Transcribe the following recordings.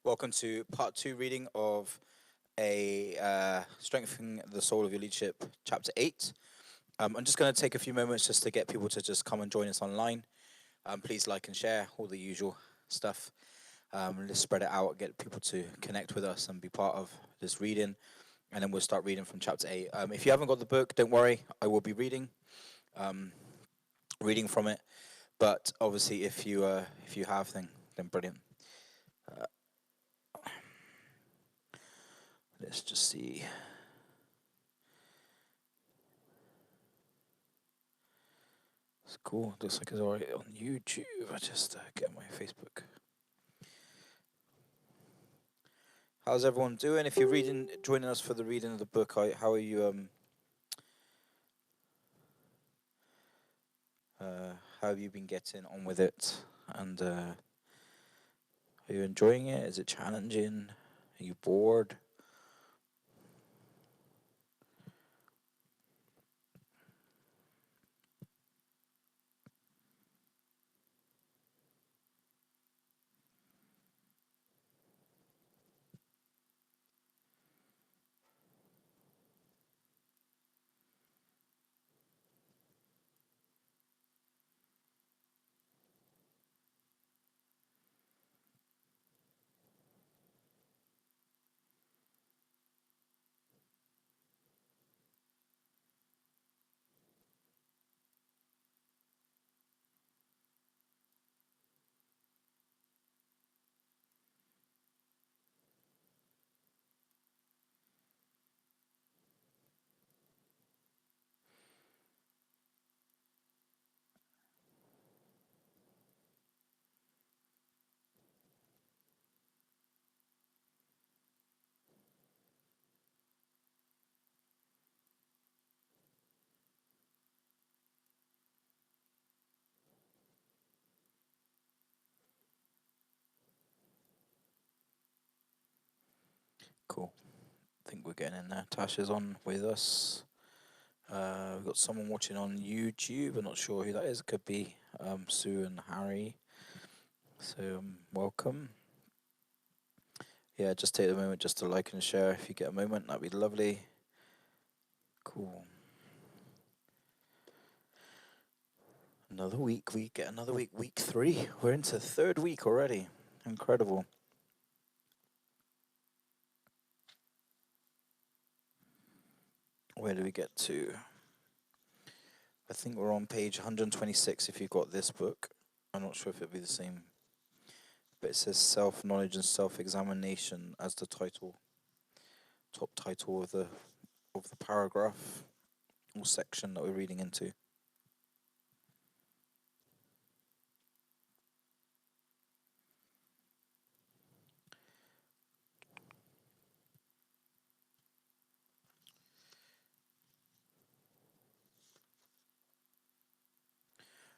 Welcome to part two reading of a Strengthening the Soul of Your Leadership, chapter 8. I'm just going to take a few moments just to get people to just come and join us online. Please like and share, all the usual stuff. Let's spread it out, get people to connect with us and be part of this reading. And then we'll start reading from chapter 8. If you haven't got the book, don't worry, I will be reading from it. But obviously, if you have, then brilliant. Let's just see. It's cool. Looks like it's already on YouTube. I just get my Facebook. How's everyone doing? If you're joining us for the reading of the book, how are you? How have you been getting on with it? And are you enjoying it? Is it challenging? Are you bored? Cool. I think we're getting in there. Tasha's on with us. We've got someone watching on YouTube. I'm not sure who that is. It could be Sue and Harry. So welcome. Yeah, just take a moment just to like and share if you get a moment. That'd be lovely. Cool. Another week. We get another week. Week 3. We're into third week already. Incredible. Where do we get to? I think we're on page 126 if you've got this book. I'm not sure if it'll be the same. But it says self-knowledge and self-examination as the title. Top title of the paragraph or section that we're reading into.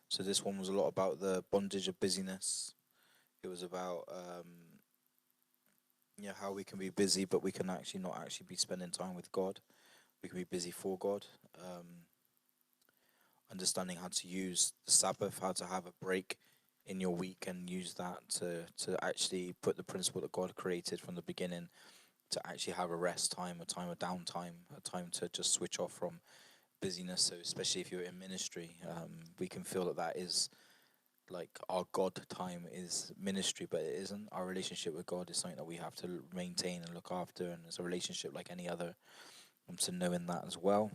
So this one was a lot about the bondage of busyness. It was about how we can be busy, but we can actually not actually be spending time with God. We can be busy for God. Understanding how to use the Sabbath, how to have a break in your week and use that to actually put the principle that God created from the beginning to actually have a rest time, a time of downtime, a time to just switch off from busyness. So especially if you're in ministry, we can feel that that is like our God time is ministry, but it isn't. Our relationship with God is something that we have to maintain and look after, and it's a relationship like any other. So knowing that as well.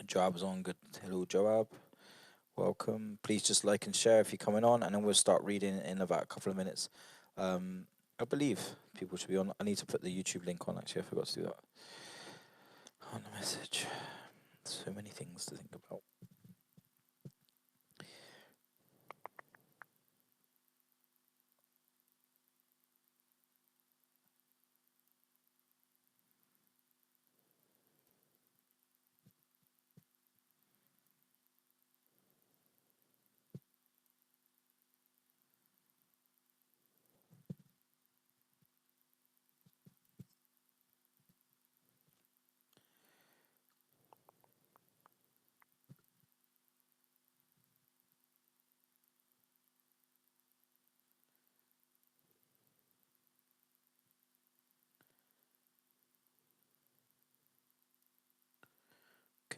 Joab's on. Good. Hello, Joab. Welcome. Please just like and share if you're coming on, and then we'll start reading in about a couple of minutes. I believe people should be on. I need to put the YouTube link on. Actually, I forgot to do that on the message. So many things to think about.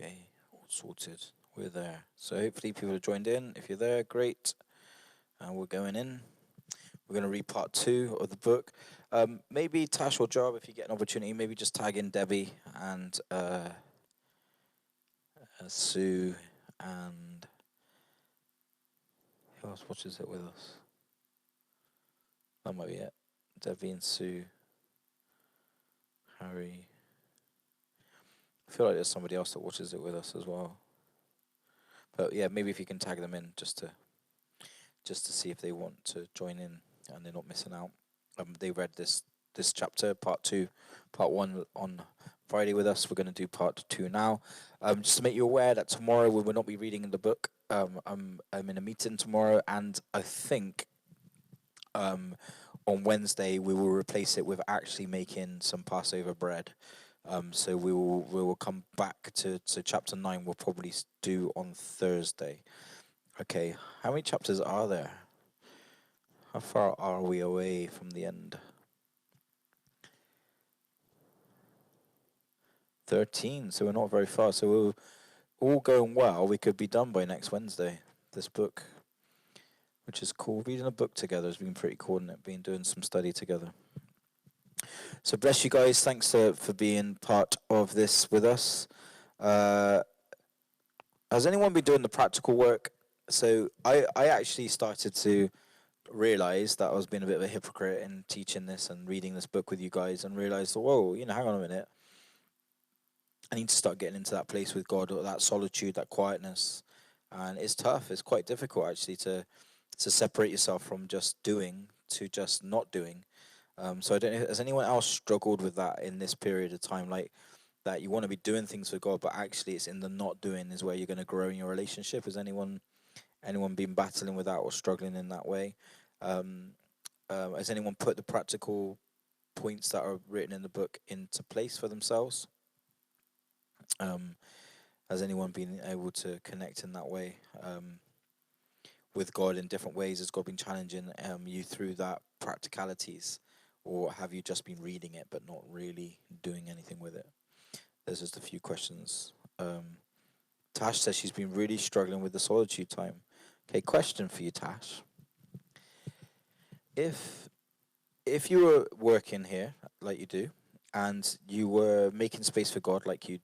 Okay, all sorted. We're there. So hopefully people have joined in. If you're there, great. And we're going in. We're going to read part 2 of the book. Maybe Tash or Job, if you get an opportunity, maybe just tag in Debbie and Sue and who else watches it with us? That might be it. Debbie and Sue, Harry. I feel like there's somebody else that watches it with us as well. But yeah, maybe if you can tag them in just to see if they want to join in and they're not missing out. They read this chapter, part 2, part 1 on Friday with us. We're going to do part 2 now. Just to make you aware that tomorrow we will not be reading the book. I'm in a meeting tomorrow, and I think on Wednesday we will replace it with actually making some Passover bread. So we will come back to chapter 9. We'll probably do on Thursday. Okay, how many chapters are there? How far are we away from the end? 13, so we're not very far. So we're all going well. We could be done by next Wednesday, this book, which is cool. Reading a book together has been pretty cool, and it been doing some study together. So bless you guys. Thanks for being part of this with us. Has anyone been doing the practical work? So I actually started to realize that I was being a bit of a hypocrite in teaching this and reading this book with you guys, and realized, whoa, hang on a minute. I need to start getting into that place with God, or that solitude, that quietness. And it's tough. It's quite difficult actually to separate yourself from just doing to just not doing. So I don't know, has anyone else struggled with that in this period of time? Like that you want to be doing things for God, but actually it's in the not doing is where you're going to grow in your relationship. Has anyone been battling with that or struggling in that way? Has anyone put the practical points that are written in the book into place for themselves? Has anyone been able to connect in that way with God in different ways? Has God been challenging you through that practicalities, or have you just been reading it but not really doing anything with it? There's just a few questions. Tash says she's been really struggling with the solitude time. Okay, question for you, Tash. If you were working here like you do, and you were making space for God like you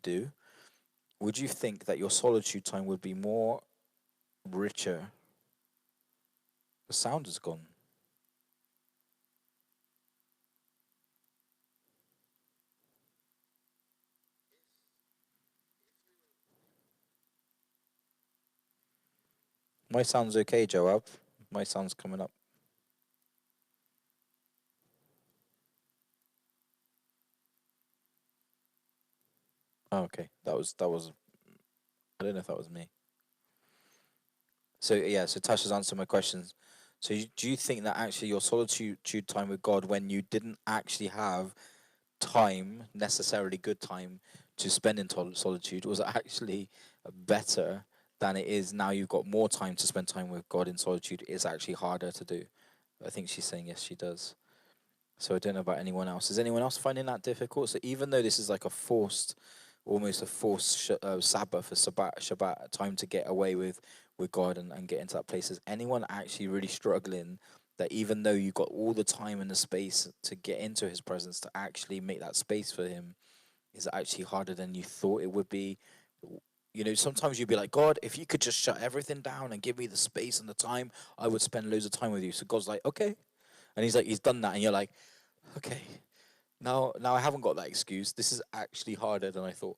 do, would you think that your solitude time would be more richer? The sound is gone. My sound's okay, Joab. My sound's coming up. Oh, okay. That was. I don't know if that was me. So yeah. So Tasha's answered my questions. So do you think that actually your solitude time with God, when you didn't actually have time, necessarily good time, to spend in solitude, was actually better than it is now? You've got more time to spend time with God in solitude. It's actually harder to do. I think she's saying yes, she does. So I don't know about anyone else. Is anyone else finding that difficult? So even though this is like a forced, almost a forced Sabbath, a Shabbat time to get away with God and get into that place, is anyone actually really struggling that even though you got all the time and the space to get into His presence, to actually make that space for Him, is actually harder than you thought it would be? Sometimes you'd be like, God, if you could just shut everything down and give me the space and the time, I would spend loads of time with you. So God's like, okay. And he's like, he's done that. And you're like, okay, now I haven't got that excuse. This is actually harder than I thought.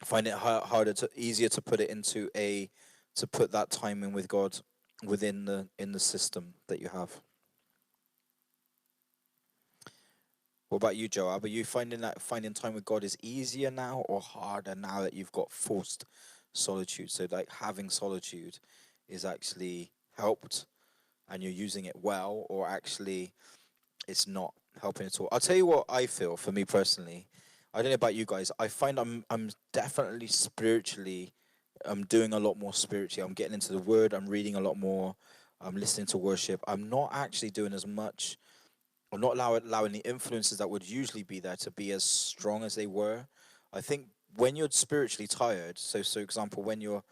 I find it easier to put it into to put that time in with God within the system that you have. What about you, Joab? Are you finding that finding time with God is easier now or harder now that you've got forced solitude? So like having solitude is actually helped and you're using it well, or actually it's not helping at all. I'll tell you what I feel for me personally. I don't know about you guys. I find I'm definitely spiritually. I'm doing a lot more spiritually. I'm getting into the Word. I'm reading a lot more. I'm listening to worship. I'm not actually doing as much. I'm not allowing the influences that would usually be there to be as strong as they were. I think when you're spiritually tired, so example, when you're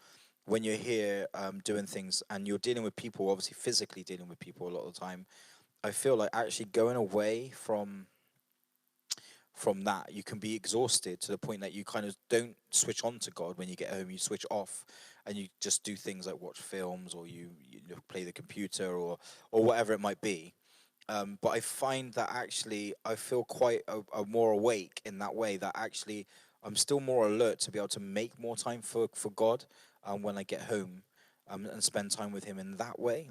here doing things and you're dealing with people, obviously physically dealing with people a lot of the time, I feel like actually going away from that, you can be exhausted to the point that you kind of don't switch on to God when you get home. You switch off, and you just do things like watch films, or you play the computer, or whatever it might be. But I find that actually I feel quite a more awake in that way. That actually I'm still more alert to be able to make more time for God when I get home, and spend time with Him in that way.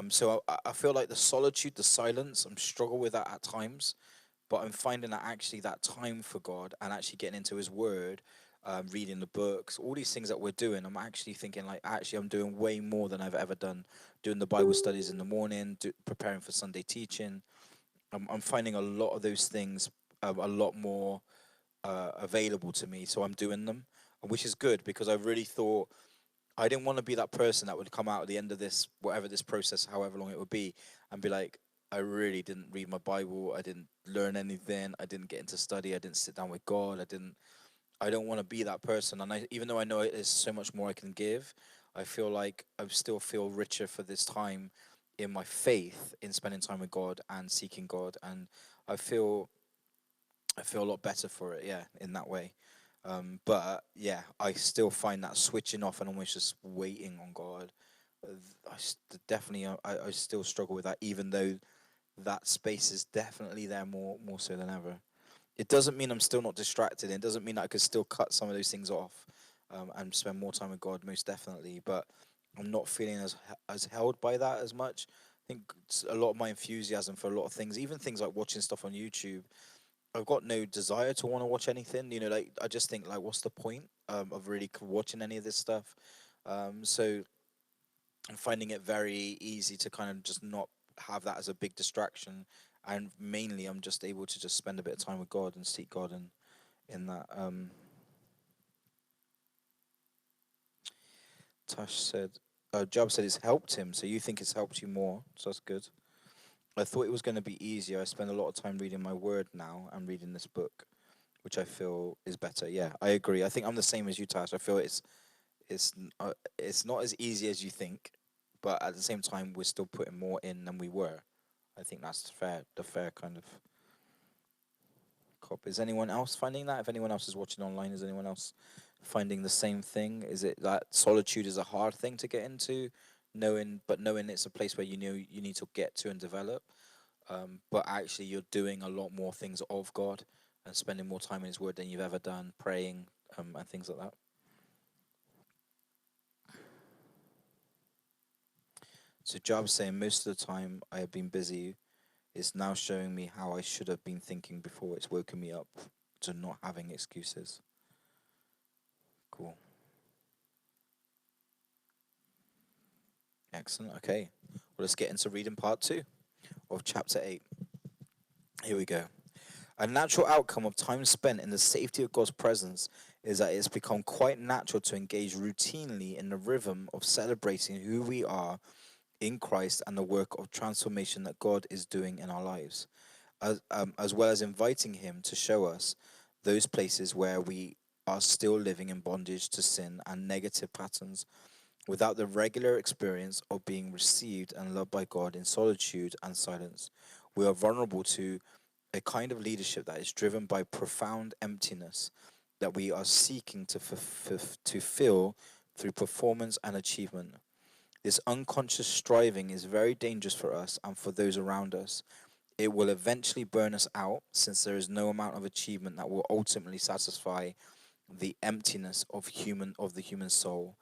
So I feel like the solitude, the silence, I'm struggle with that at times, but I'm finding that actually that time for God and actually getting into His Word, reading the books, all these things that we're doing, I'm actually thinking like actually I'm doing way more than I've ever done. Doing the Bible studies in the morning, preparing for Sunday teaching. I'm finding a lot of those things a lot more available to me, so I'm doing them, which is good because I really thought I didn't want to be that person that would come out at the end of this, whatever this process, however long it would be, and be like, I really didn't read my Bible. I didn't learn anything. I didn't get into study. I didn't sit down with God. I didn't. I don't want to be that person. And even though I know there's so much more I can give, I feel like I still feel richer for this time in my faith, in spending time with God and seeking God. And I feel I feel a lot better for it. Yeah, in that way. But yeah, I still find that switching off and almost just waiting on God. Definitely, I still struggle with that, even though that space is definitely there more so than ever. It doesn't mean I'm still not distracted. It doesn't mean I could still cut some of those things off, and spend more time with God, most definitely. But I'm not feeling as held by that as much. I think a lot of my enthusiasm for a lot of things, even things like watching stuff on YouTube, I've got no desire to want to watch anything. Like I just think like, what's the point of really watching any of this stuff? So I'm finding it very easy to kind of just not have that as a big distraction, and mainly I'm just able to just spend a bit of time with God and seek God and in that. Tash said, Job said it's helped him. So you think it's helped you more? So that's good. I thought it was going to be easier. I spend a lot of time reading my word now and reading this book, which I feel is better. Yeah, I agree. I think I'm the same as you, Tash. I feel it's not as easy as you think, but at the same time, we're still putting more in than we were. I think that's fair. The fair kind of cop. Is anyone else finding that? If anyone else is watching online, is anyone else finding the same thing? Is it that solitude is a hard thing to get into, knowing it's a place where you know you need to get to and develop, but actually you're doing a lot more things of God and spending more time in His Word than you've ever done, praying, and things like that. So Job's saying most of the time I have been busy. It's now showing me how I should have been thinking before. It's woken me up to not having excuses. Cool. Excellent. Okay. Well, let's get into reading part 2 of chapter 8. Here we go. A natural outcome of time spent in the safety of God's presence is that it's become quite natural to engage routinely in the rhythm of celebrating who we are in Christ and the work of transformation that God is doing in our lives, as well as inviting Him to show us those places where we are still living in bondage to sin and negative patterns without the regular experience of being received and loved by God in solitude and silence. We are vulnerable to a kind of leadership that is driven by profound emptiness that we are seeking to fill through performance and achievement. This unconscious striving is very dangerous for us and for those around us. It will eventually burn us out since there is no amount of achievement that will ultimately satisfy the emptiness of the human soul,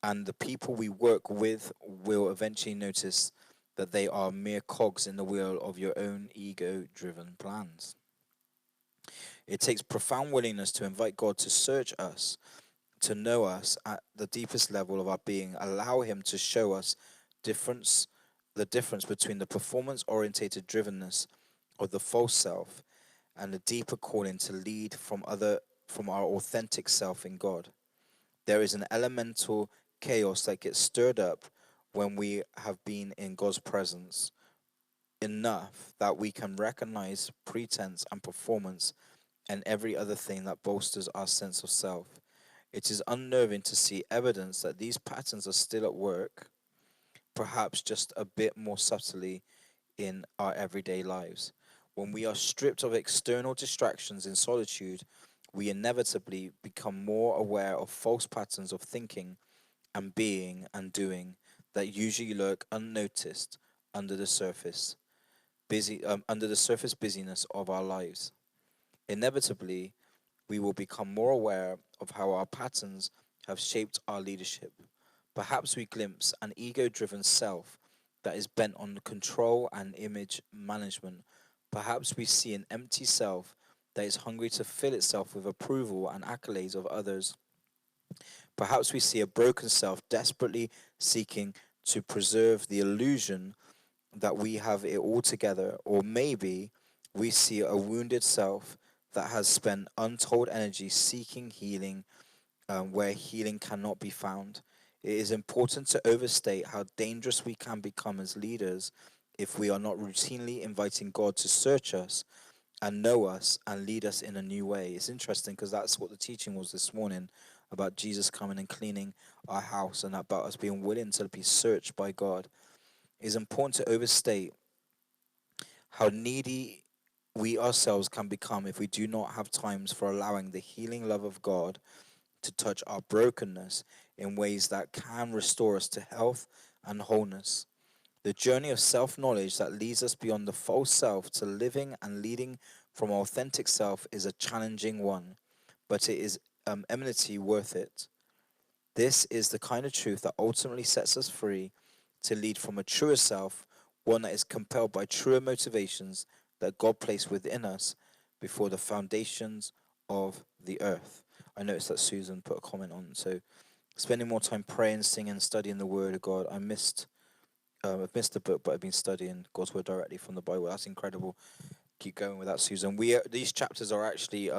and the people we work with will eventually notice that they are mere cogs in the wheel of your own ego driven plans. It takes profound willingness to invite God to search us, to know us at the deepest level of our being, allow Him to show us difference the difference between the performance orientated drivenness of the false self and the deeper calling to lead from our authentic self in God. There is an elemental chaos that gets stirred up when we have been in God's presence enough that we can recognize pretense and performance and every other thing that bolsters our sense of self. It is unnerving to see evidence that these patterns are still at work, perhaps just a bit more subtly in our everyday lives. When we are stripped of external distractions in solitude, we inevitably become more aware of false patterns of thinking and being and doing that usually lurk unnoticed under the surface under the surface busyness of our lives. Inevitably, we will become more aware of how our patterns have shaped our leadership. Perhaps we glimpse an ego driven self that is bent on control and image management. Perhaps we see an empty self that is hungry to fill itself with approval and accolades of others. Perhaps we see a broken self desperately seeking to preserve the illusion that we have it all together, or maybe we see a wounded self that has spent untold energy seeking healing where healing cannot be found. It is important to overstate how dangerous we can become as leaders if we are not routinely inviting God to search us and know us and lead us in a new way. It's interesting because that's what the teaching was this morning about Jesus coming and cleaning our house and about us being willing to be searched by God. It's important to overstate how needy we ourselves can become if we do not have times for allowing the healing love of God to touch our brokenness in ways that can restore us to health and wholeness. The journey of self knowledge that leads us beyond the false self to living and leading from authentic self is a challenging one, but it is eminently worth it. This is the kind of truth that ultimately sets us free to lead from a truer self, one that is compelled by truer motivations that God placed within us before the foundations of the earth. I noticed that Susan put a comment on. So, spending more time praying, singing, studying the Word of God. I've missed the book, but I've been studying God's Word directly from the Bible. That's incredible. Keep going with that, Susan. These chapters are actually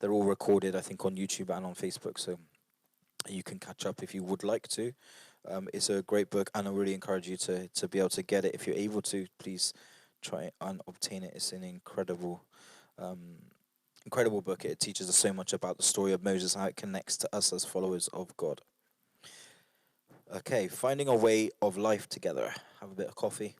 they're all recorded, I think, on YouTube and on Facebook. So you can catch up if you would like to. It's a great book, and I really encourage you to be able to get it. If you're able to, please try and obtain it. It's an um, incredible book. It teaches us so much about the story of Moses, how it connects to us as followers of God. Okay, finding a way of life together. Have a bit of coffee.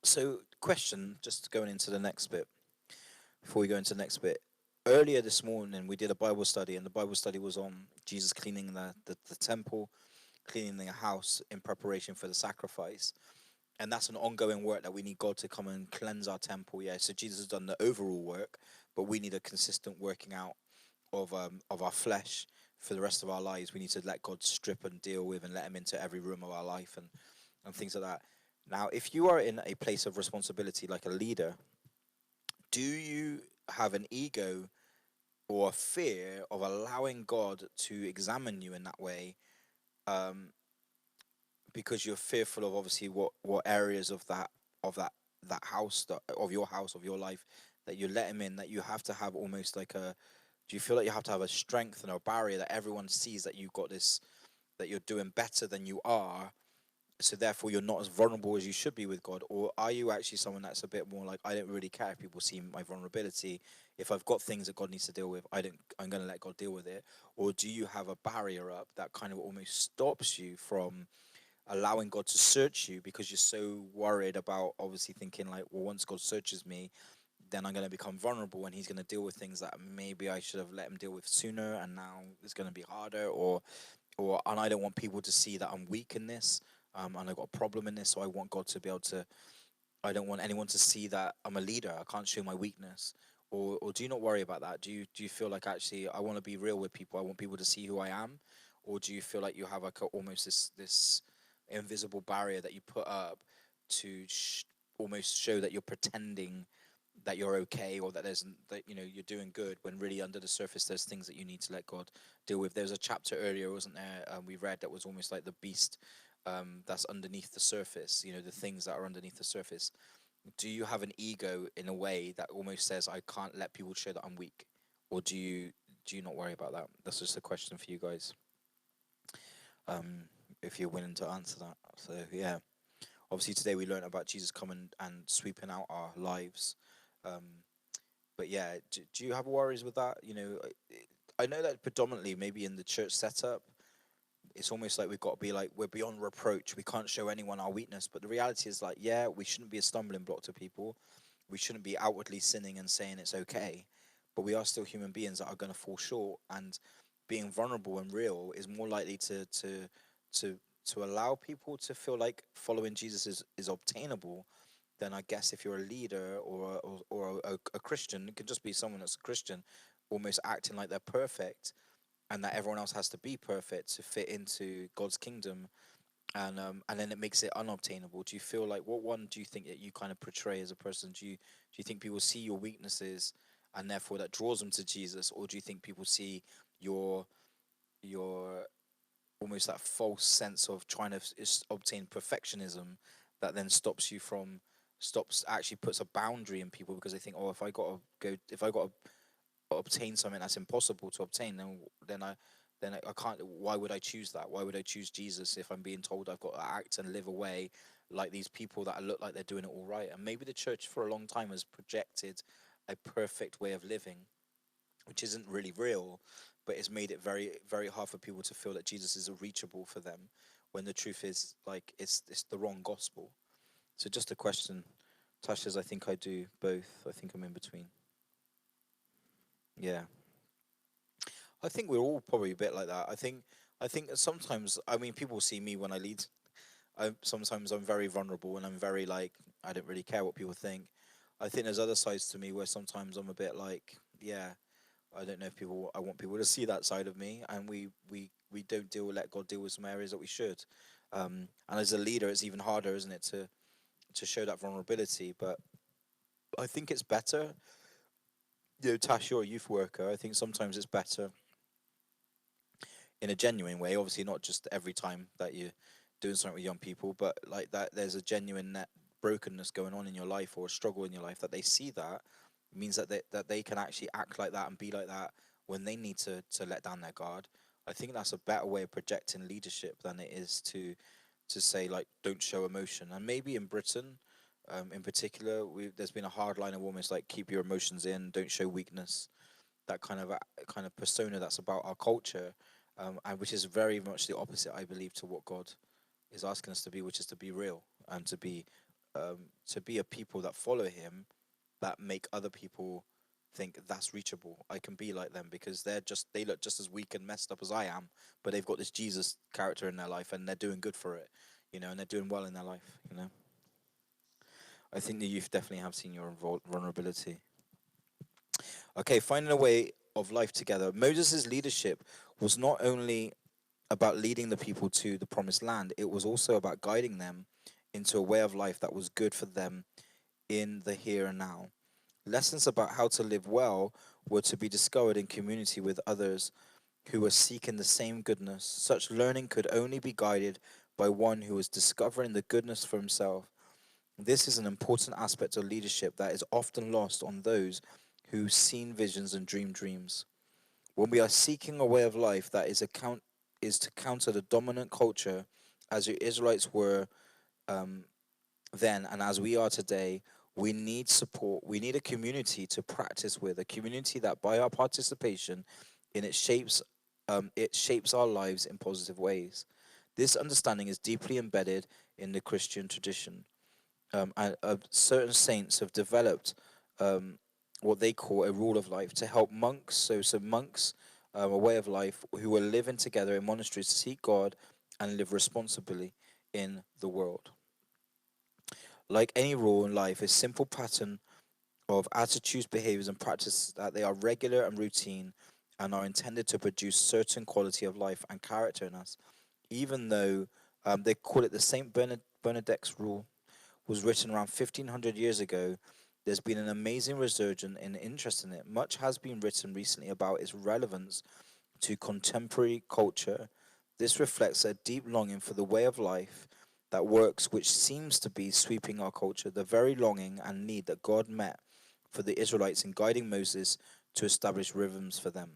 So, question, just going into the next bit, before we go into the next bit. Earlier this morning, we did a Bible study, and the Bible study was on Jesus cleaning the temple, cleaning the house in preparation for the sacrifice. And that's an ongoing work that we need God to come and cleanse our temple. Yeah, so Jesus has done the overall work, but we need a consistent working out of our flesh for the rest of our lives. We need to let God strip and deal with and let Him into every room of our life and things like that. Now, if you are in a place of responsibility like a leader, do you have an ego or a fear of allowing God to examine you in that way? Um, because you're fearful of obviously what areas of that house of your house of your life that you let him in, that you have to have almost like a, do you feel like you have to have a strength and a barrier that everyone sees that you've got this, that you're doing better than you are, so therefore you're not as vulnerable as you should be with God? Or are you actually someone that's a bit more like, I don't really care if people see my vulnerability, if I've got things that God needs to deal with, I'm going to let God deal with it? Or do you have a barrier up that kind of almost stops you from allowing God to search you because you're so worried about obviously thinking like, well, once God searches me, then I'm going to become vulnerable and He's going to deal with things that maybe I should have let Him deal with sooner, and now it's going to be harder, or and I don't want people to see that I'm weak in this, and I've got a problem in this, so I want God to be able to. I don't want anyone to see that I'm a leader. I can't show my weakness. Or do you not worry about that? Do you feel like actually I want to be real with people? I want people to see who I am, or do you feel like you have like almost this invisible barrier that you put up to almost show that you're pretending that you're okay, or that there's that you're doing good, when really under the surface there's things that you need to let God deal with? There's a chapter earlier, wasn't there, we read, that was almost like the beast that's underneath the surface, the things that are underneath the surface. Do you have an ego in a way that almost says, I can't let people show that I'm weak? Or do you not worry about that? That's just a question for you guys. um, if you're willing to answer that. So yeah, obviously today we learned about Jesus coming and sweeping out our lives. Um, but yeah, do you have worries with that? I know that predominantly maybe in the church setup, it's almost like we've got to be like we're beyond reproach. We can't show anyone our weakness. But the reality is like, yeah, we shouldn't be a stumbling block to people. We shouldn't be outwardly sinning and saying it's okay. But we are still human beings that are going to fall short. And being vulnerable and real is more likely to to allow people to feel like following Jesus is obtainable. Then I guess if you're a leader or a Christian, it could just be someone that's a Christian, almost acting like they're perfect and that everyone else has to be perfect to fit into God's kingdom, and then it makes it unobtainable. Do you feel like what one do you think that you kind of portray as a person? Do you think people see your weaknesses and therefore that draws them to Jesus, or do you think people see your your almost that false sense of trying to obtain perfectionism that then stops actually puts a boundary in people because they think, oh, if I got to obtain something that's impossible to obtain, then I can't. Why would I choose that? Why would I choose Jesus if I'm being told I've got to act and live away like these people that look like they're doing it all right? And maybe the church for a long time has projected a perfect way of living, which isn't really real, but it's made it very, very hard for people to feel that Jesus is reachable for them, when the truth is like it's the wrong gospel. So just a question. Tash says, I think I do both. I think I'm in between. Yeah. I think we're all probably a bit like that. I think that sometimes, I mean, people see me when I lead. Sometimes I'm very vulnerable and I'm very like I don't really care what people think. I think there's other sides to me where sometimes I'm a bit like, yeah, I don't know if people I want people to see that side of me, and we don't let God deal with some areas that we should. And as a leader, it's even harder, isn't it, to show that vulnerability. But I think it's better. Tash, you're a youth worker. I think sometimes it's better in a genuine way. Obviously, not just every time that you're doing something with young people, but like that, there's a genuine brokenness going on in your life or a struggle in your life that they see that means that they can actually act like that and be like that when they need to let down their guard. I think that's a better way of projecting leadership than it is to say like don't show emotion. And maybe in Britain, in particular, there's been a hard line of almost like keep your emotions in, don't show weakness, that kind of persona that's about our culture, and which is very much the opposite, I believe, to what God is asking us to be, which is to be real and to be a people that follow Him, that make other people think that's reachable. I can be like them because they look just as weak and messed up as I am, but they've got this Jesus character in their life and they're doing good for it, and they're doing well in their life. I think the youth definitely have seen your vulnerability. Okay, finding a way of life together. Moses' leadership was not only about leading the people to the promised land, it was also about guiding them into a way of life that was good for them in the here and now. Lessons about how to live well were to be discovered in community with others who were seeking the same goodness. Such learning could only be guided by one who was discovering the goodness for himself. This is an important aspect of leadership that is often lost on those who've seen visions and dream dreams. When we are seeking a way of life that is to counter the dominant culture, as the Israelites were um, then and as we are today, we need support. We need a community to practice with, a community that, by our participation in it shapes our lives in positive ways. This understanding is deeply embedded in the Christian tradition. And certain saints have developed um, what they call a rule of life to help monks. So monks, a way of life, who are living together in monasteries to seek God and live responsibly in the world. Like any rule in life, a simple pattern of attitudes, behaviors, and practices that they are regular and routine and are intended to produce certain quality of life and character in us. Even though they call it the Saint Bernadette's rule, was written around 1500 years ago, there's been an amazing resurgence in interest in it. Much has been written recently about its relevance to contemporary culture. This reflects a deep longing for the way of life that works, which seems to be sweeping our culture, the very longing and need that God met for the Israelites in guiding Moses to establish rhythms for them.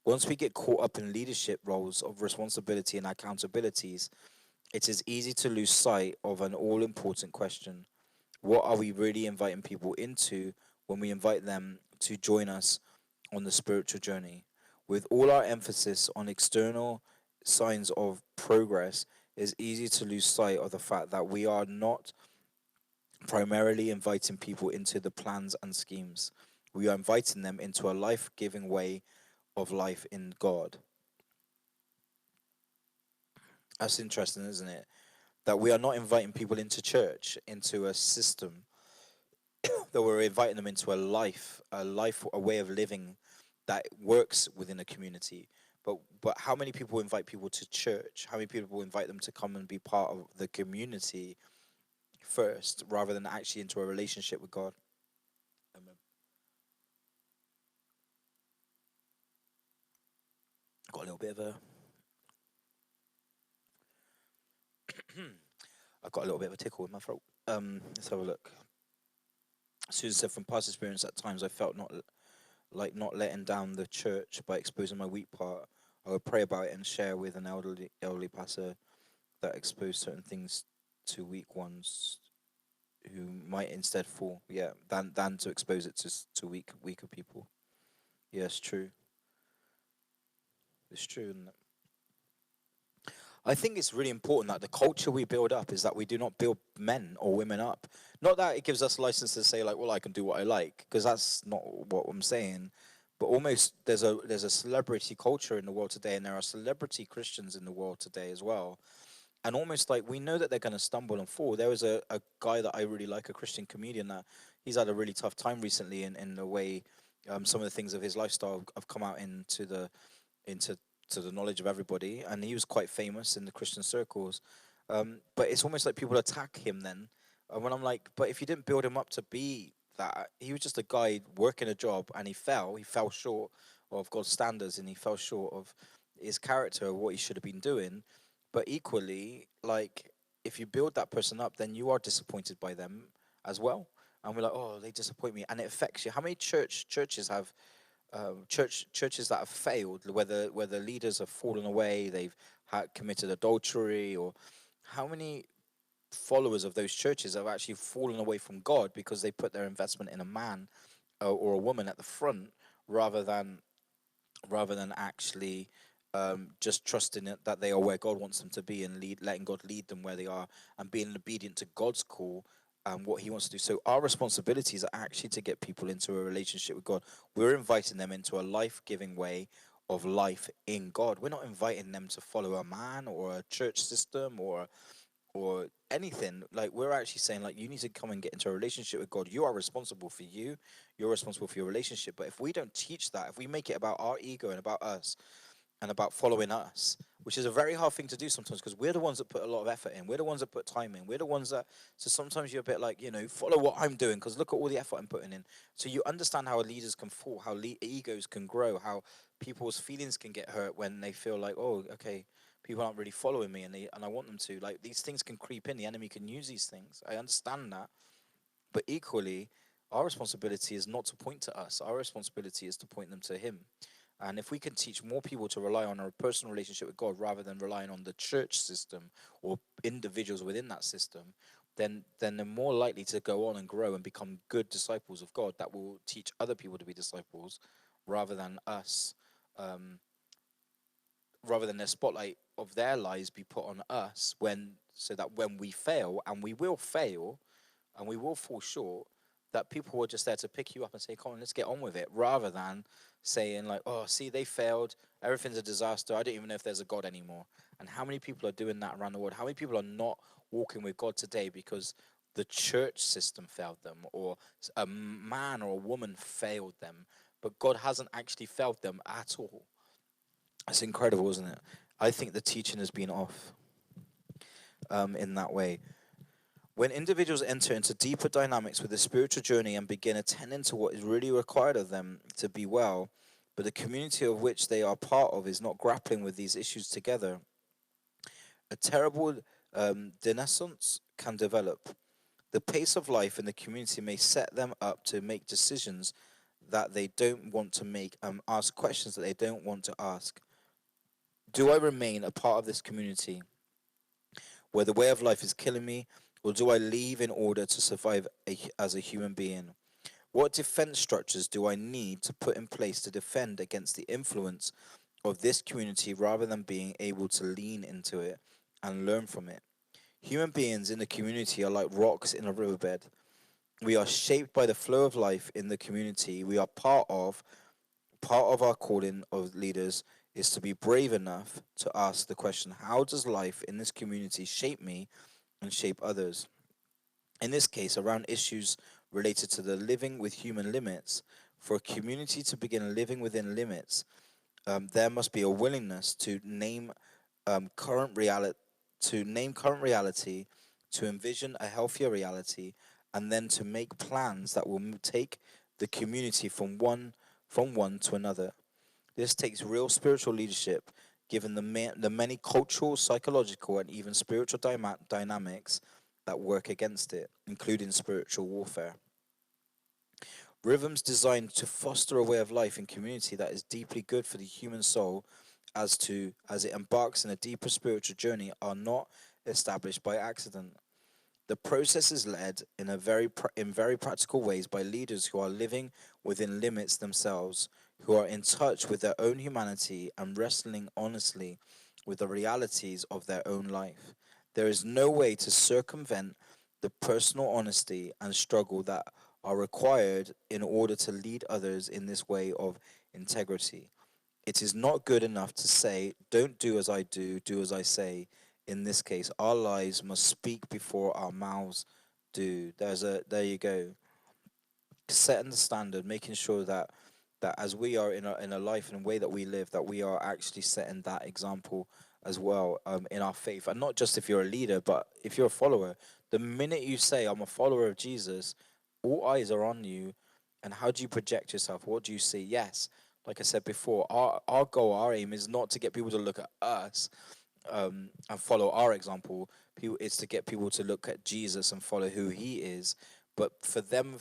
Once we get caught up in leadership roles of responsibility and accountabilities, it is easy to lose sight of an all important question. What are we really inviting people into when we invite them to join us on the spiritual journey? With all our emphasis on external signs of progress, it is easy to lose sight of the fact that we are not primarily inviting people into the plans and schemes. We are inviting them into a life giving way of life in God. That's interesting, isn't it? That we are not inviting people into church, into a system, that we're inviting them into a way of living that works within a community. But how many people invite people to church? How many people invite them to come and be part of the community first, rather than actually into a relationship with God? Um, got a little bit of a, I got a little bit of a tickle in my throat. Let's have a look. Susan said, from past experience, at times I felt like not letting down the church by exposing my weak part. I would pray about it and share with an elderly pastor that exposed certain things to weak ones who might instead fall. Yeah, than to expose it to weaker people. Yeah, it's true. It's true. And I think it's really important that the culture we build up is that we do not build men or women up. Not that it gives us license to say like, well, I can do what I like, because that's not what I'm saying. But almost there's a celebrity culture in the world today, and there are celebrity Christians in the world today as well. And almost like we know that they're going to stumble and fall. There was a guy that I really like, a Christian comedian, that he's had a really tough time recently in the way some of the things of his lifestyle have come out into to the knowledge of everybody, and he was quite famous in the Christian circles. But it's almost like people attack him then. And when I'm like, but if you didn't build him up to be that, he was just a guy working a job, and he fell short of God's standards, and he fell short of his character, of what he should have been doing. But equally, like, if you build that person up, then you are disappointed by them as well. And we're like, oh, they disappoint me, and it affects you. How many churches have churches that have failed, whether leaders have fallen away, they've committed adultery, or how many followers of those churches have actually fallen away from God because they put their investment in a man or a woman at the front, rather than actually just trusting it that they are where God wants them to be, and letting God lead them where they are, and being obedient to God's call and what He wants to do. So our responsibilities are actually to get people into a relationship with God. We're inviting them into a life-giving way of life in God. We're not inviting them to follow a man or a church system or anything. Like, we're actually saying, like, you need to come and get into a relationship with God. You are responsible for you. You're responsible for your relationship. But if we don't teach that, if we make it about our ego and about us and about following us, which is a very hard thing to do sometimes, because we're the ones that put a lot of effort in. We're the ones that put time in. We're the ones that, so sometimes you're a bit like, follow what I'm doing, because look at all the effort I'm putting in. So you understand how leaders can fall, how egos can grow, how people's feelings can get hurt when they feel like, oh, okay, people aren't really following me, and I want them to. Like, these things can creep in. The enemy can use these things. I understand that. But equally, our responsibility is not to point to us. Our responsibility is to point them to Him. And if we can teach more people to rely on a personal relationship with God rather than relying on the church system or individuals within that system, then they're more likely to go on and grow and become good disciples of God that will teach other people to be disciples, rather than us, um, rather than the spotlight of their lives be put on us, so that when we fail, and we will fail, and we will fall short, that people were just there to pick you up and say, come on, let's get on with it, rather than saying like, oh, see, they failed, everything's a disaster, I don't even know if there's a God anymore. And how many people are doing that around the world? How many people are not walking with God today because the church system failed them, or a man or a woman failed them, but God hasn't actually failed them at all? It's incredible, isn't it? I think the teaching has been off in that way. When individuals enter into deeper dynamics with the spiritual journey and begin attending to what is really required of them to be well, but the community of which they are part of is not grappling with these issues together, a terrible denaissance can develop. The pace of life in the community may set them up to make decisions that they don't want to make, ask questions that they don't want to ask. Do I remain a part of this community where the way of life is killing me, or do I leave in order to survive as a human being? What defense structures do I need to put in place to defend against the influence of this community rather than being able to lean into it and learn from it? Human beings in the community are like rocks in a riverbed. We are shaped by the flow of life in the community we are part of our calling of leaders is to be brave enough to ask the question, how does life in this community shape me and shape others? In this case, around issues related to the living with human limits. For a community to begin living within limits, there must be a willingness to name current reality, to envision a healthier reality, and then to make plans that will take the community from one to another. This takes real spiritual leadership, given the many cultural, psychological, and even spiritual dynamics that work against it, including spiritual warfare. Rhythms designed to foster a way of life in community that is deeply good for the human soul as it embarks in a deeper spiritual journey are not established by accident. The process is led in very practical ways by leaders who are living within limits themselves, who are in touch with their own humanity and wrestling honestly with the realities of their own life. There is no way to circumvent the personal honesty and struggle that are required in order to lead others in this way of integrity. It is not good enough to say, don't do as I do as I say. In this case, our lives must speak before our mouths do. There you go. Setting the standard, making sure that as we are in a life and a way that we live, that we are actually setting that example as well, in our faith. And not just if you're a leader, but if you're a follower. The minute you say, I'm a follower of Jesus, all eyes are on you. And how do you project yourself? What do you see? Yes, like I said before, our goal, our aim is not to get people to look at us, and follow our example. It's to get people to look at Jesus and follow who he is. But for them,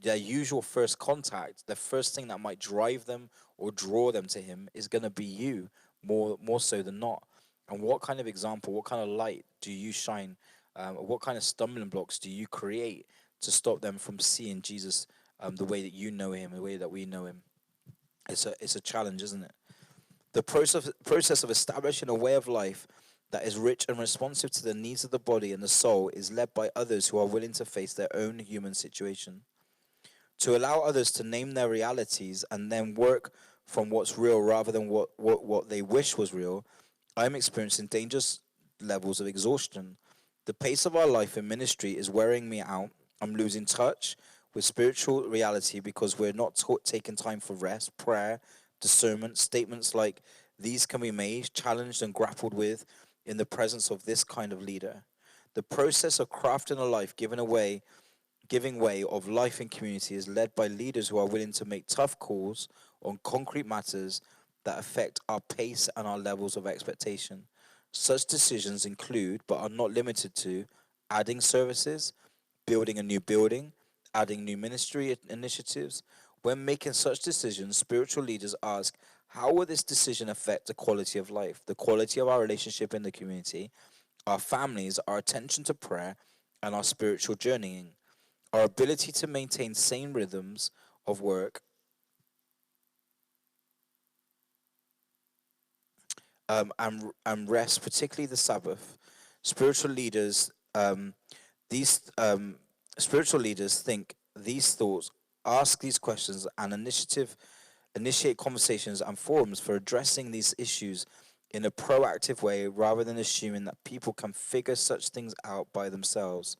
their usual first contact, the first thing that might drive them or draw them to him is going to be you, more so than not. And what kind of example, what kind of light do you shine? What kind of stumbling blocks do you create to stop them from seeing Jesus, the way that you know him, the way that we know him? It's a challenge, isn't it? The process of establishing a way of life that is rich and responsive to the needs of the body and the soul is led by others who are willing to face their own human situation. To allow others to name their realities and then work from what's real rather than what they wish was real, I'm experiencing dangerous levels of exhaustion. The pace of our life in ministry is wearing me out. I'm losing touch with spiritual reality because we're not taking time for rest, prayer, discernment. Statements like these can be made, challenged, and grappled with in the presence of this kind of leader. The process of crafting a life giving way of life in community is led by leaders who are willing to make tough calls on concrete matters that affect our pace and our levels of expectation. Such decisions include, but are not limited to, adding services, building a new building, adding new ministry initiatives. When making such decisions, spiritual leaders ask, how will this decision affect the quality of life, the quality of our relationship in the community, our families, our attention to prayer, and our spiritual journeying? Our ability to maintain sane rhythms of work, and rest, particularly the Sabbath. Spiritual leaders, these spiritual leaders think these thoughts, ask these questions, and initiate conversations and forums for addressing these issues in a proactive way rather than assuming that people can figure such things out by themselves.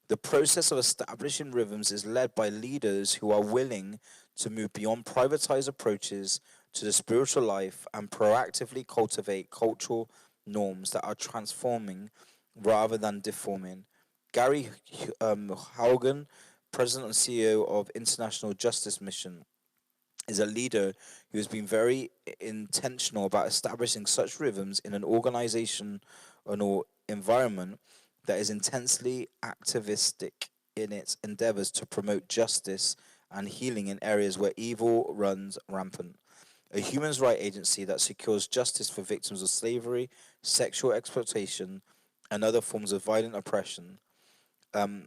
The process of establishing rhythms is led by leaders who are willing to move beyond privatized approaches to the spiritual life and proactively cultivate cultural norms that are transforming rather than deforming. Gary Haugen, President and CEO of International Justice Mission, is a leader who has been very intentional about establishing such rhythms in an organization or environment that is intensely activistic in its endeavors to promote justice and healing in areas where evil runs rampant. A human rights agency that secures justice for victims of slavery, sexual exploitation, and other forms of violent oppression. Um,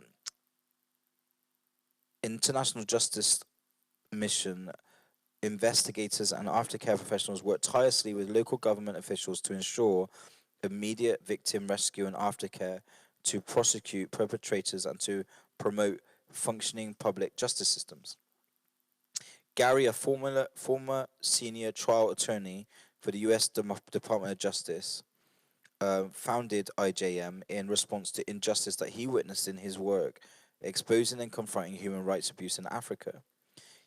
International Justice Mission investigators and aftercare professionals work tirelessly with local government officials to ensure immediate victim rescue and aftercare, to prosecute perpetrators, and to promote functioning public justice systems. Gary, a former senior trial attorney for the U.S. Department of Justice, founded IJM in response to injustice that he witnessed in his work, exposing and confronting human rights abuse in Africa.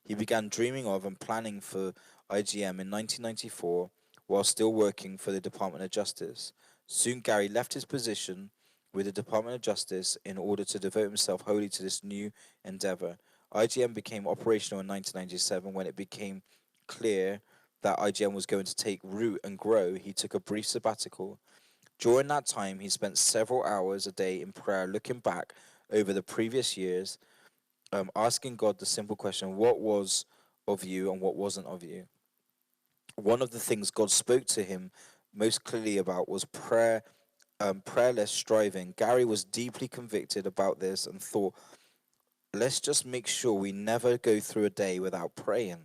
He began dreaming of and planning for IGM in 1994 while still working for the Department of Justice. Soon, Gary left his position with the Department of Justice in order to devote himself wholly to this new endeavor. IGM became operational in 1997 when it became clear that IGM was going to take root and grow. He took a brief sabbatical. During that time, he spent several hours a day in prayer, looking back over the previous years, asking God the simple question, what was of you and what wasn't of you? One of the things God spoke to him most clearly about was prayer, prayerless striving. Gary was deeply convicted about this and thought, let's just make sure we never go through a day without praying.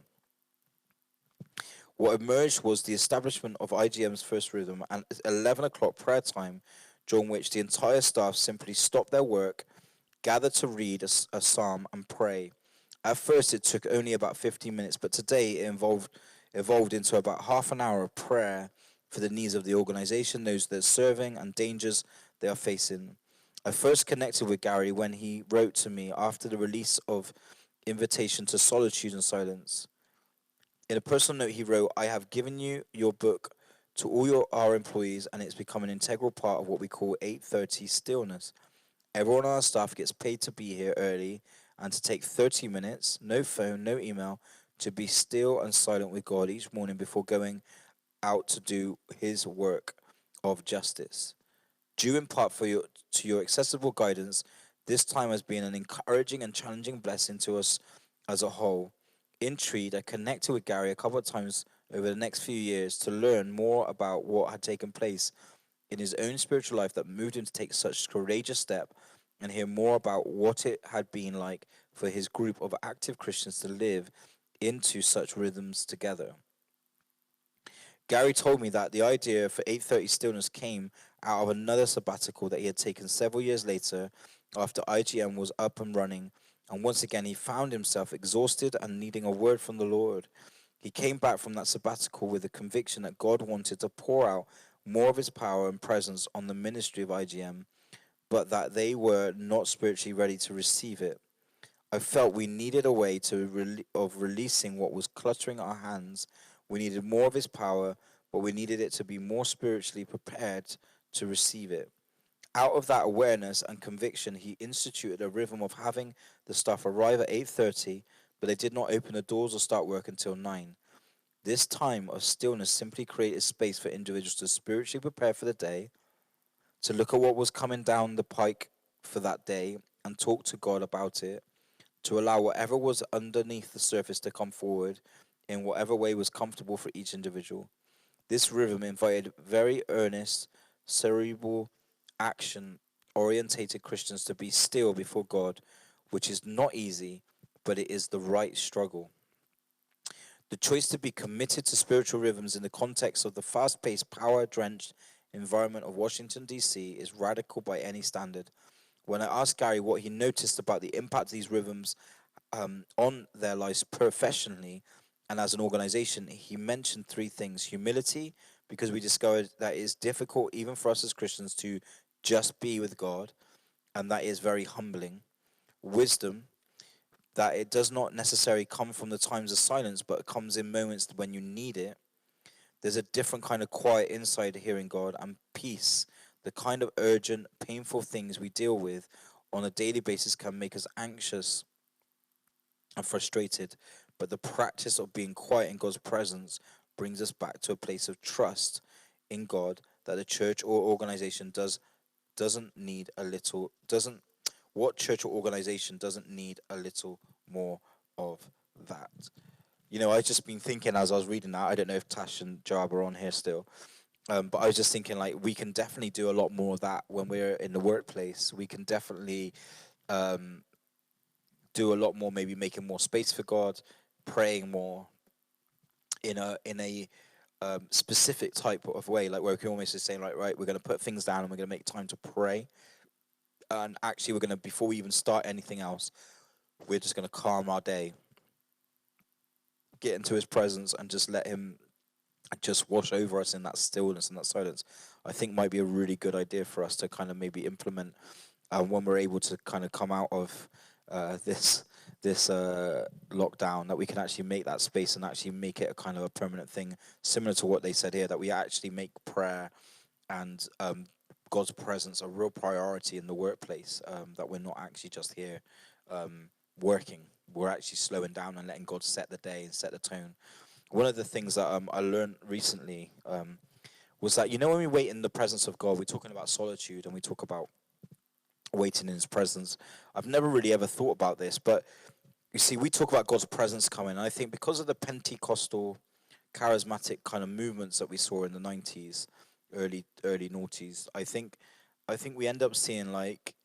What emerged was the establishment of IGM's first rhythm and 11 o'clock prayer time, during which the entire staff simply stopped their work, gathered to read a psalm, and pray. At first, it took only about 15 minutes, but today it evolved into about half an hour of prayer for the needs of the organization, those they're serving, and dangers they are facing. I first connected with Gary when he wrote to me after the release of Invitation to Solitude and Silence. In a personal note, he wrote, I have given you your book to all our employees, and it's become an integral part of what we call 8:30 stillness. Everyone on our staff gets paid to be here early and to take 30 minutes, no phone, no email, to be still and silent with God each morning before going out to do his work of justice. Due in part to your accessible guidance, this time has been an encouraging and challenging blessing to us as a whole. Intrigued, I connected with Gary a couple of times over the next few years to learn more about what had taken place in his own spiritual life that moved him to take such a courageous step, and hear more about what it had been like for his group of active Christians to live into such rhythms together. Gary told me that the idea for 8:30 stillness came out of another sabbatical that he had taken several years later after IGM was up and running, and once again he found himself exhausted and needing a word from the Lord. He came back from that sabbatical with the conviction that God wanted to pour out more of his power and presence on the ministry of IGM, but that they were not spiritually ready to receive it. I felt we needed a way of releasing what was cluttering our hands. We needed more of his power, but we needed it to be more spiritually prepared to receive it. Out of that awareness and conviction, he instituted a rhythm of having the staff arrive at 8:30, but they did not open the doors or start work until 9. This time of stillness simply created space for individuals to spiritually prepare for the day, to look at what was coming down the pike for that day and talk to God about it, to allow whatever was underneath the surface to come forward in whatever way was comfortable for each individual. This rhythm invited very earnest, cerebral, action orientated Christians to be still before God, which is not easy, but it is the right struggle. The choice to be committed to spiritual rhythms in the context of the fast paced, power drenched environment of Washington, D.C. is radical by any standard. When I asked Gary what he noticed about the impact of these rhythms on their lives professionally and as an organization, he mentioned three things: humility, because we discovered that it is difficult even for us as Christians to just be with God, and that is very humbling; wisdom, that it does not necessarily come from the times of silence, but it comes in moments when you need it. There's a different kind of quiet inside hearing God; and peace, the kind of urgent, painful things we deal with on a daily basis can make us anxious and frustrated, but the practice of being quiet in God's presence brings us back to a place of trust in God that the church or organization doesn't need a little doesn't what church or organization doesn't need a little more of that. I've just been thinking as I was reading that. I don't know if Tash and Joab are on here still, but I was just thinking like we can definitely do a lot more of that when we're in the workplace. We can definitely um, do a lot more, maybe making more space for God, praying more in a specific type of way, like where we can almost just say like, right, we're going to put things down and we're going to make time to pray, and actually we're going to, before we even start anything else, we're just going to calm our day, get into His presence, and just let Him just wash over us in that stillness and that silence. I think might be a really good idea for us to kind of maybe implement when we're able to kind of come out of this lockdown, that we can actually make that space and actually make it a kind of a permanent thing, similar to what they said here, that we actually make prayer and God's presence a real priority in the workplace. That we're not actually just here working. We're actually slowing down and letting God set the day and set the tone. One of the things that I learned recently was that, when we wait in the presence of God, we're talking about solitude and we talk about waiting in His presence. I've never really ever thought about this, but you see, we talk about God's presence coming. And I think because of the Pentecostal charismatic kind of movements that we saw in the 90s, early noughties, I think we end up seeing like,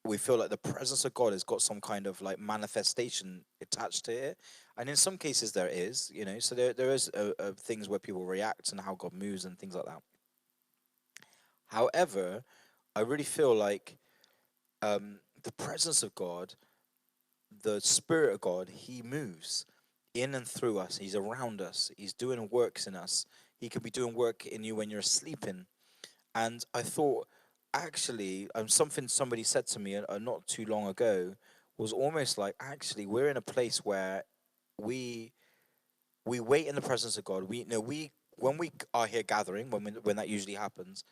we feel like the presence of God has got some kind of like manifestation attached to it, and in some cases there is, so there is things where people react and how God moves and things like that. However, I really feel like the presence of God, the Spirit of God, He moves in and through us. He's around us. He's doing works in us. He could be doing work in you when you're sleeping. And I thought, actually, something somebody said to me not too long ago was almost like, actually, we're in a place where we we wait in the presence of God. We when we are here gathering, when that usually happens,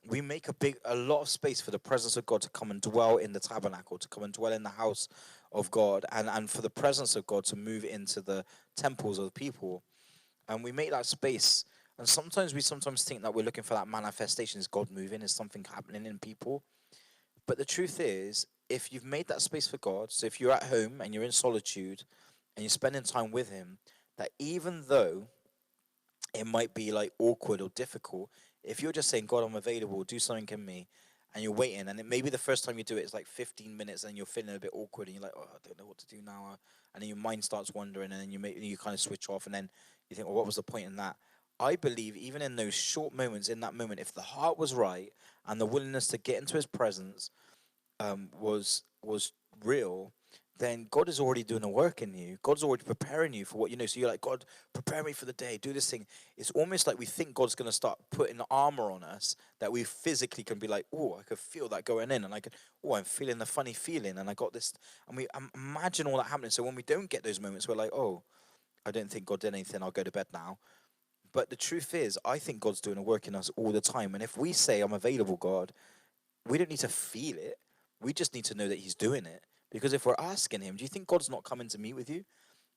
we make a lot of space for the presence of God to come and dwell in the tabernacle, to come and dwell in the house of God, and for the presence of God to move into the temples of the people. And we make that space. And sometimes think that we're looking for that manifestation. Is God moving? Is something happening in people? But the truth is, if you've made that space for God, so if you're at home and you're in solitude and you're spending time with Him, that even though it might be like awkward or difficult, if you're just saying, God, I'm available, do something in me, and you're waiting, and it maybe the first time you do it is like 15 minutes and you're feeling a bit awkward and you're like, oh, I don't know what to do now. And then your mind starts wandering, and then you kind of switch off, and then you think, well, what was the point in that? I believe even in those short moments, in that moment, if the heart was right and the willingness to get into His presence was real, then God is already doing a work in you. God's already preparing you for what you know. So you're like, God, prepare me for the day. Do this thing. It's almost like we think God's going to start putting the armor on us that we physically can be like, oh, I could feel that going in, and I could, oh, I'm feeling the funny feeling, and I got this, and we imagine all that happening. So when we don't get those moments, we're like, oh, I don't think God did anything. I'll go to bed now. But the truth is, I think God's doing a work in us all the time. And if we say, I'm available, God, we don't need to feel it. We just need to know that He's doing it. Because if we're asking Him, do you think God's not coming to meet with you?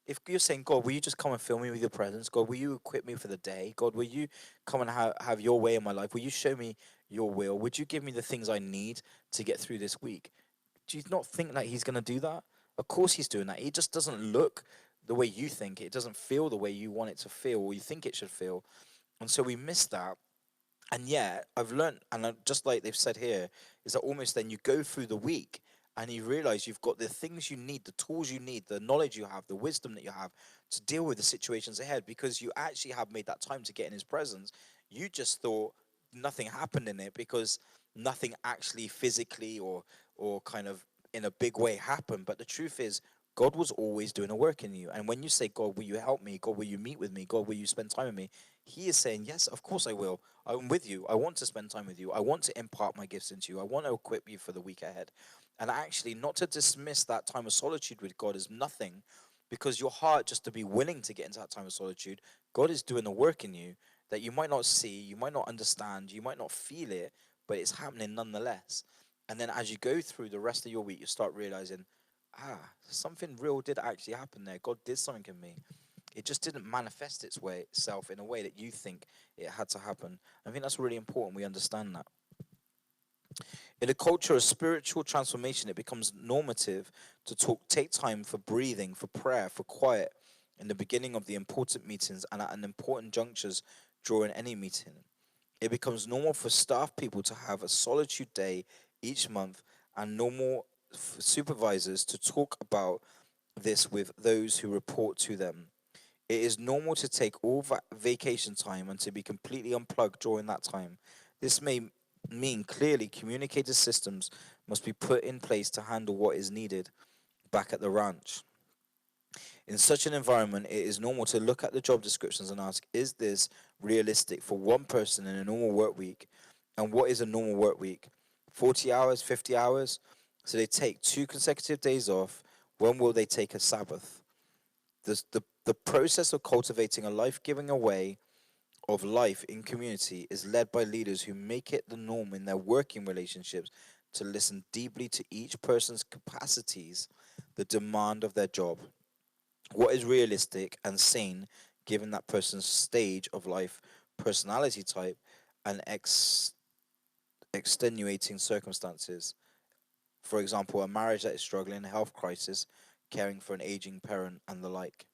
If you're saying, God, will you just come and fill me with your presence? God, will you equip me for the day? God, will you come and have your way in my life? Will you show me your will? Would you give me the things I need to get through this week? Do you not think that He's going to do that? Of course He's doing that. It just doesn't look the way you think. It doesn't feel the way you want it to feel or you think it should feel. And so we miss that. And yeah, I've learned, and just like they've said here, is that almost then you go through the week and you realize you've got the things you need, the tools you need, the knowledge you have, the wisdom that you have to deal with the situations ahead, because you actually have made that time to get in His presence. You just thought nothing happened in it because nothing actually physically or kind of in a big way happened. But the truth is, God was always doing a work in you. And when you say, God, will you help me? God, will you meet with me? God, will you spend time with me? He is saying, yes, of course I will. I'm with you. I want to spend time with you. I want to impart my gifts into you. I want to equip you for the week ahead. And actually, not to dismiss that time of solitude with God as nothing, because your heart, just to be willing to get into that time of solitude, God is doing a work in you that you might not see, you might not understand, you might not feel it, but it's happening nonetheless. And then as you go through the rest of your week, you start realizing, something real did actually happen there. God did something in me. It just didn't manifest itself in a way that you think it had to happen. I think that's really important we understand that. In a culture of spiritual transformation, it becomes normative to take time for breathing, for prayer, for quiet in the beginning of the important meetings and at an important junctures during any meeting. It becomes normal for staff people to have a solitude day each month and normal supervisors to talk about this with those who report to them. It is normal to take all vacation time and to be completely unplugged during that time. This may mean clearly communicated systems must be put in place to handle what is needed back at the ranch. In such an environment, it is normal to look at the job descriptions and ask, is this realistic for one person in a normal work week? And what is a normal work week? 40 hours, 50 hours? So they take 2 consecutive days off. When will they take a Sabbath? The process of cultivating a life giving away of life in community is led by leaders who make it the norm in their working relationships to listen deeply to each person's capacities, the demand of their job, what is realistic and sane given that person's stage of life, personality type, and extenuating circumstances. For example, a marriage that is struggling, a health crisis, caring for an aging parent, and the like.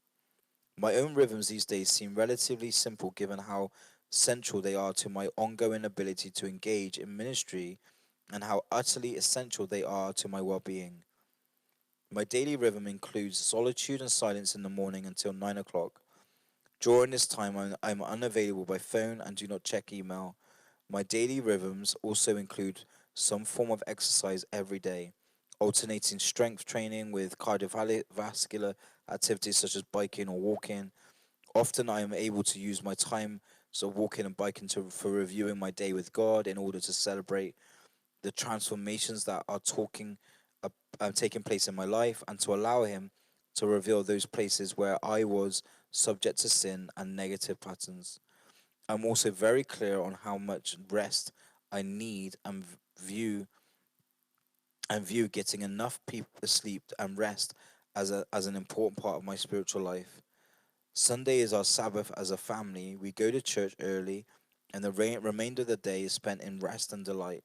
My own rhythms these days seem relatively simple given how central they are to my ongoing ability to engage in ministry and how utterly essential they are to my well being. My daily rhythm includes solitude and silence in the morning until 9 o'clock. During this time, I'm unavailable by phone and do not check email. My daily rhythms also include some form of exercise every day, alternating strength training with cardiovascular activities such as biking or walking. Often I am able to use my time, so walking and biking, for reviewing my day with God in order to celebrate the transformations that taking place in my life and to allow Him to reveal those places where I was subject to sin and negative patterns. I'm also very clear on how much rest I need and view getting enough sleep and rest as an important part of my spiritual life. Sunday is our Sabbath as a family. We go to church early, and the remainder of the day is spent in rest and delight.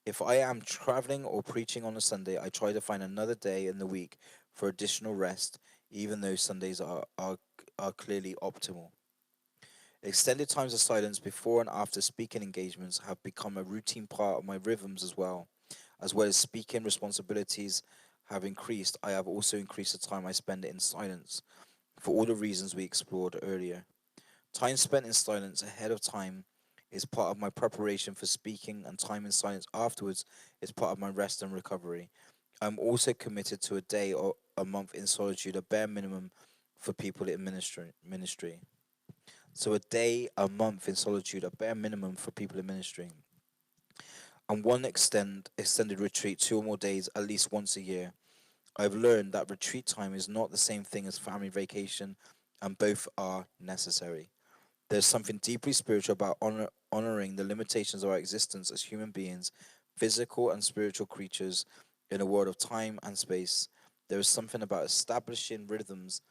If I am traveling or preaching on a Sunday, I try to find another day in the week for additional rest, even though Sundays are clearly optimal. Extended times of silence before and after speaking engagements have become a routine part of my rhythms as well as speaking responsibilities have increased. I have also increased the time I spend in silence for all the reasons we explored earlier. Time spent in silence ahead of time is part of my preparation for speaking, and time in silence afterwards is part of my rest and recovery. I'm also committed to a day or a month in solitude, a bare minimum for people in ministry. So a day, a month in solitude, a bare minimum for people in ministry. And one extended retreat, 2 or more days, at least once a year. I've learned that retreat time is not the same thing as family vacation, and both are necessary. There's something deeply spiritual about honoring the limitations of our existence as human beings, physical and spiritual creatures in a world of time and space. There is something about establishing rhythms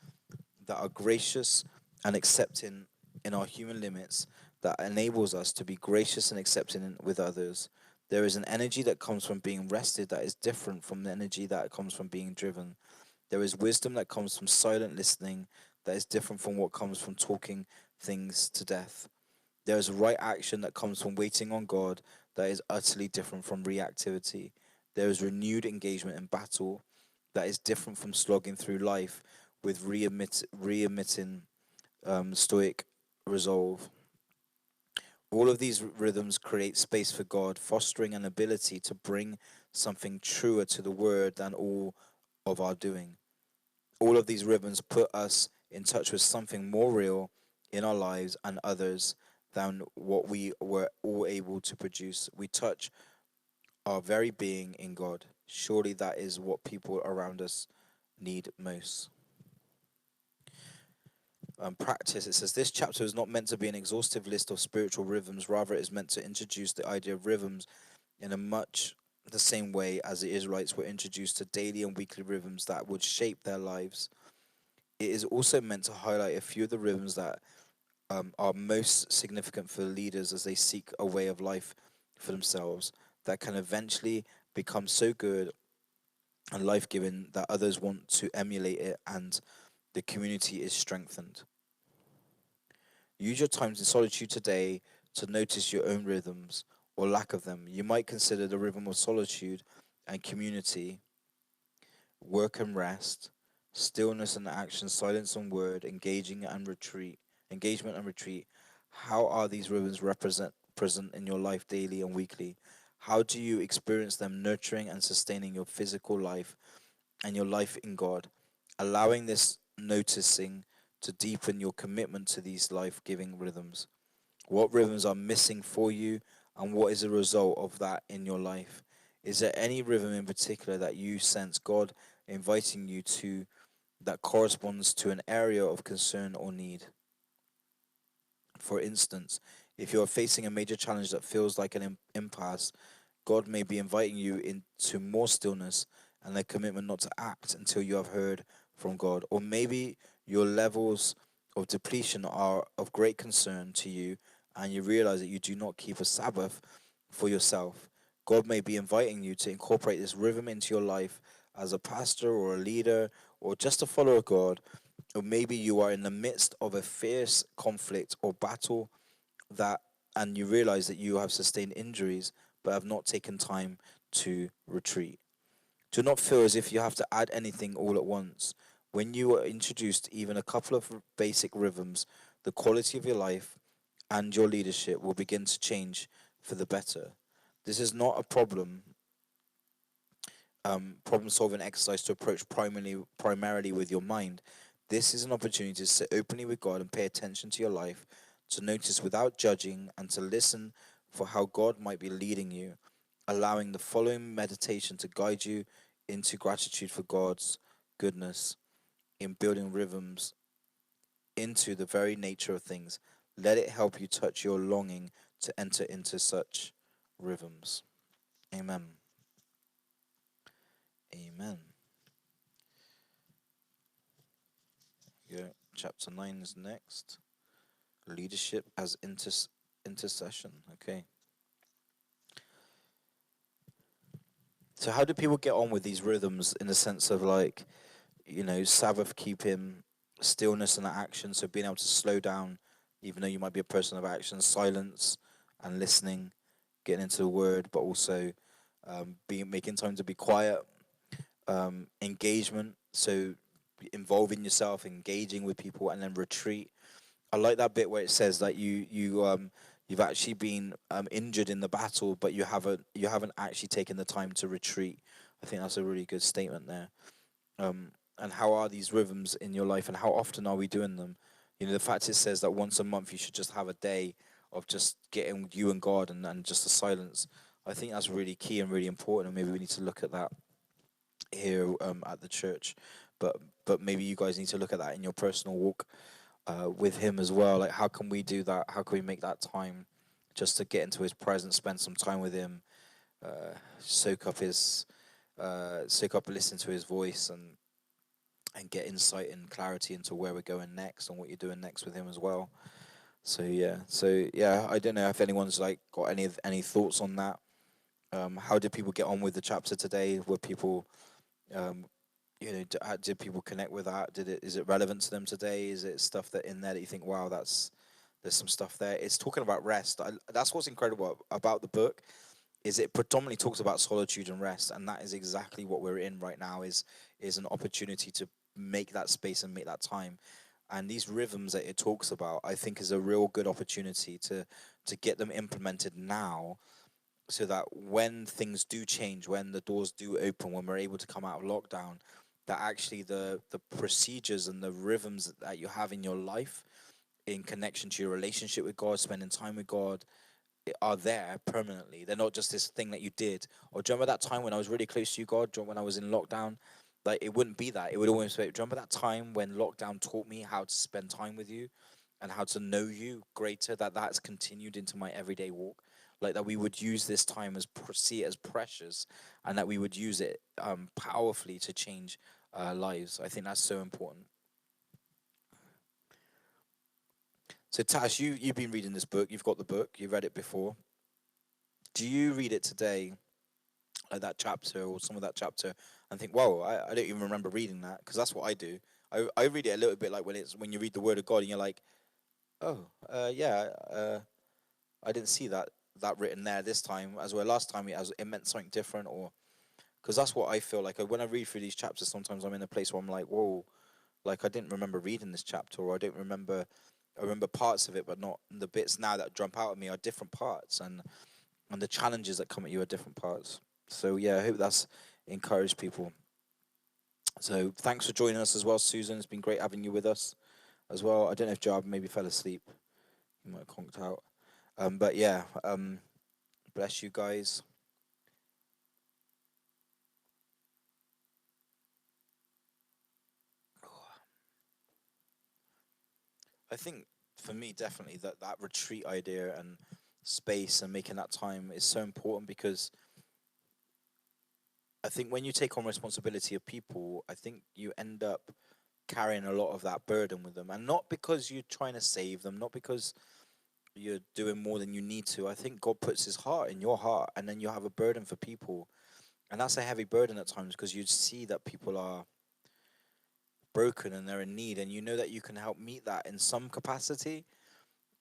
that are gracious and accepting in our human limits that enables us to be gracious and accepting with others. There is an energy that comes from being rested that is different from the energy that comes from being driven. There is wisdom that comes from silent listening that is different from what comes from talking things to death. There is right action that comes from waiting on God that is utterly different from reactivity. There is renewed engagement in battle that is different from slogging through life with reemitting stoic resolve. All of these rhythms create space for God, fostering an ability to bring something truer to the word than all of our doing. All of these rhythms put us in touch with something more real in our lives and others than what we were all able to produce. We touch our very being in God. Surely that is what people around us need most. Practice. It says this chapter is not meant to be an exhaustive list of spiritual rhythms. Rather, it is meant to introduce the idea of rhythms in a much the same way as the Israelites were introduced to daily and weekly rhythms that would shape their lives. It is also meant to highlight a few of the rhythms that are most significant for leaders as they seek a way of life for themselves. that can eventually become so good and life giving that others want to emulate it and the community is strengthened. Use your times in solitude today to notice your own rhythms or lack of them. You might consider the rhythm of solitude and community, work and rest, stillness and action, silence and word, engagement and retreat. How are these rhythms represent present in your life daily and weekly? How do you experience them nurturing and sustaining your physical life and your life in God? Allowing this noticing to deepen your commitment to these life giving rhythms. What rhythms are missing for you, and what is the result of that in your life? Is there any rhythm in particular that you sense God inviting you to that corresponds to an area of concern or need? For instance, if you are facing a major challenge that feels like an impasse, God may be inviting you into more stillness and a commitment not to act until you have heard from God. Or maybe your levels of depletion are of great concern to you and you realize that you do not keep a Sabbath for yourself. God may be inviting you to incorporate this rhythm into your life as a pastor or a leader or just a follower of God. Or maybe you are in the midst of a fierce conflict or battle that and you realize that you have sustained injuries but have not taken time to retreat. Do not feel as if you have to add anything all at once. When you are introduced to even a couple of basic rhythms, the quality of your life and your leadership will begin to change for the better. This is not a problem solving exercise to approach primarily with your mind. This is an opportunity to sit openly with God and pay attention to your life, to notice without judging, and to listen for how God might be leading you, allowing the following meditation to guide you into gratitude for God's goodness in building rhythms into the very nature of things. Let it help you touch your longing to enter into such rhythms. Amen. Amen. Yeah, chapter 9 is next. Leadership as intercession. Okay. So, how do people get on with these rhythms in the sense of like, Sabbath keeping, stillness and action? So, being able to slow down, even though you might be a person of action, silence and listening, getting into the word, but also being making time to be quiet, engagement. So, involving yourself, engaging with people, and then retreat. I like that bit where it says that you've actually been injured in the battle, but you haven't actually taken the time to retreat. I think that's a really good statement there. And how are these rhythms in your life, and how often are we doing them? The fact it says that once a month you should just have a day of just getting you and God and just the silence. I think that's really key and really important, and maybe we need to look at that here at the church. But but maybe you guys need to look at that in your personal walk with him as well. Like, how can we do that? How can we make that time just to get into his presence, spend some time with him, soak up listen to his voice, and get insight and clarity into where we're going next and what you're doing next with him as well. So yeah, I don't know if anyone's like got any thoughts on that. How did people get on with the chapter today? Were people um, how did people connect with that? Is it relevant to them today? Is it stuff that in there that you think, wow, there's some stuff there? It's talking about rest. That's what's incredible about the book, is it predominantly talks about solitude and rest, and that is exactly what we're in right now. Is an opportunity to make that space and make that time. And these rhythms that it talks about, I think, is a real good opportunity to get them implemented now, so that when things do change, when the doors do open, when we're able to come out of lockdown, that actually the procedures and the rhythms that you have in your life in connection to your relationship with God, spending time with God, are there permanently. They're not just this thing that you did. Or do you remember that time when I was really close to you, God? Do you remember when I was in lockdown? Like, it wouldn't be that. It would always be, do you remember that time when lockdown taught me how to spend time with you and how to know you greater? That's continued into my everyday walk. Like, that we would use this time see it as precious, and that we would use it powerfully to change lives. I think that's so important. So Tash, you've been reading this book. You've got the book. You've read it before. do you read it today, like that chapter or some of that chapter, and think, "Whoa, I don't even remember reading that," because that's what I do. I read it a little bit like when you read the Word of God and you're like, "Oh, yeah, I didn't see that written there this time as well. Last time it meant something different," or because that's what I feel like when I read through these chapters. Sometimes I'm in a place where I'm like, "Whoa, like I didn't remember reading this chapter, or I don't remember. I remember parts of it, but not the bits now that jump out at me are different parts, and the challenges that come at you are different parts." So yeah, I hope that's encouraged people. So thanks for joining us as well, Susan. It's been great having you with us as well. I don't know if Job maybe fell asleep. He might have conked out. But yeah, bless you guys. I think for me, definitely that retreat idea and space and making that time is so important because I think when you take on responsibility of people, I think you end up carrying a lot of that burden with them, and not because you're trying to save them, not because you're doing more than you need to. I think God puts His heart in your heart, and then you have a burden for people, and that's a heavy burden at times because you see that people are broken and they're in need, and you know that you can help meet that in some capacity,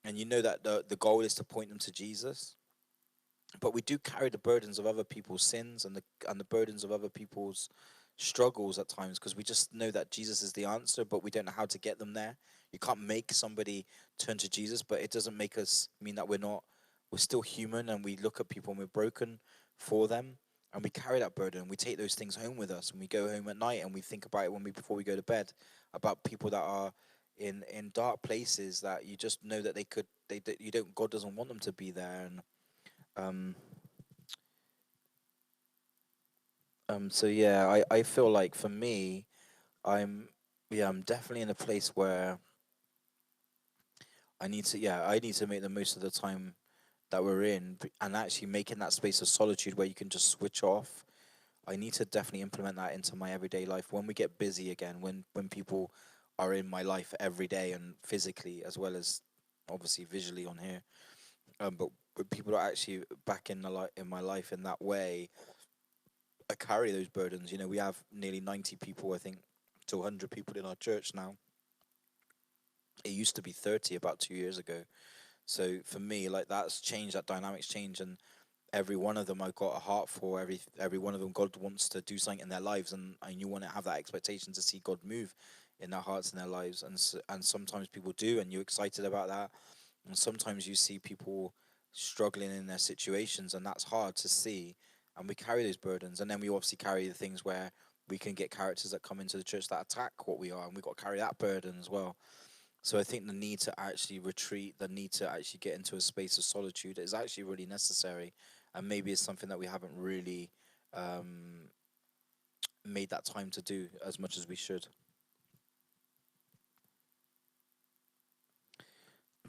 and you know that the goal is to point them to Jesus. But we do carry the burdens of other people's sins and the burdens of other people's struggles at times because we just know that Jesus is the answer, but we don't know how to get them there. You can't make somebody turn to Jesus, but it doesn't make us mean that we're still human, and we look at people and we're broken for them, and we carry that burden. We take those things home with us, and we go home at night and we think about it before we go to bed, about people that are in dark places that you just know that you don't, God doesn't want them to be there. And um so yeah, I feel like for me, I'm I'm definitely in a place where I need to make the most of the time that we're in, and actually making that space of solitude where you can just switch off. I need to definitely implement that into my everyday life when we get busy again, when people are in my life every day and physically as well as obviously visually on here. But when people are actually back in my life in that way, I carry those burdens. We have nearly 90 people, I think, to 100 people in our church now. It used to be 30 about 2 years ago. So for me, like that's changed, that dynamics changed, and every one of them I've got a heart for. Every one of them, God wants to do something in their lives, and you want to have that expectation to see God move in their hearts and their lives. And sometimes people do, and you're excited about that. And sometimes you see people struggling in their situations, and that's hard to see. And we carry those burdens, and then we obviously carry the things where we can get characters that come into the church that attack what we are, and we've got to carry that burden as well. So I think the need to actually retreat, the need to actually get into a space of solitude is actually really necessary, and maybe it's something that we haven't really um, made that time to do as much as we should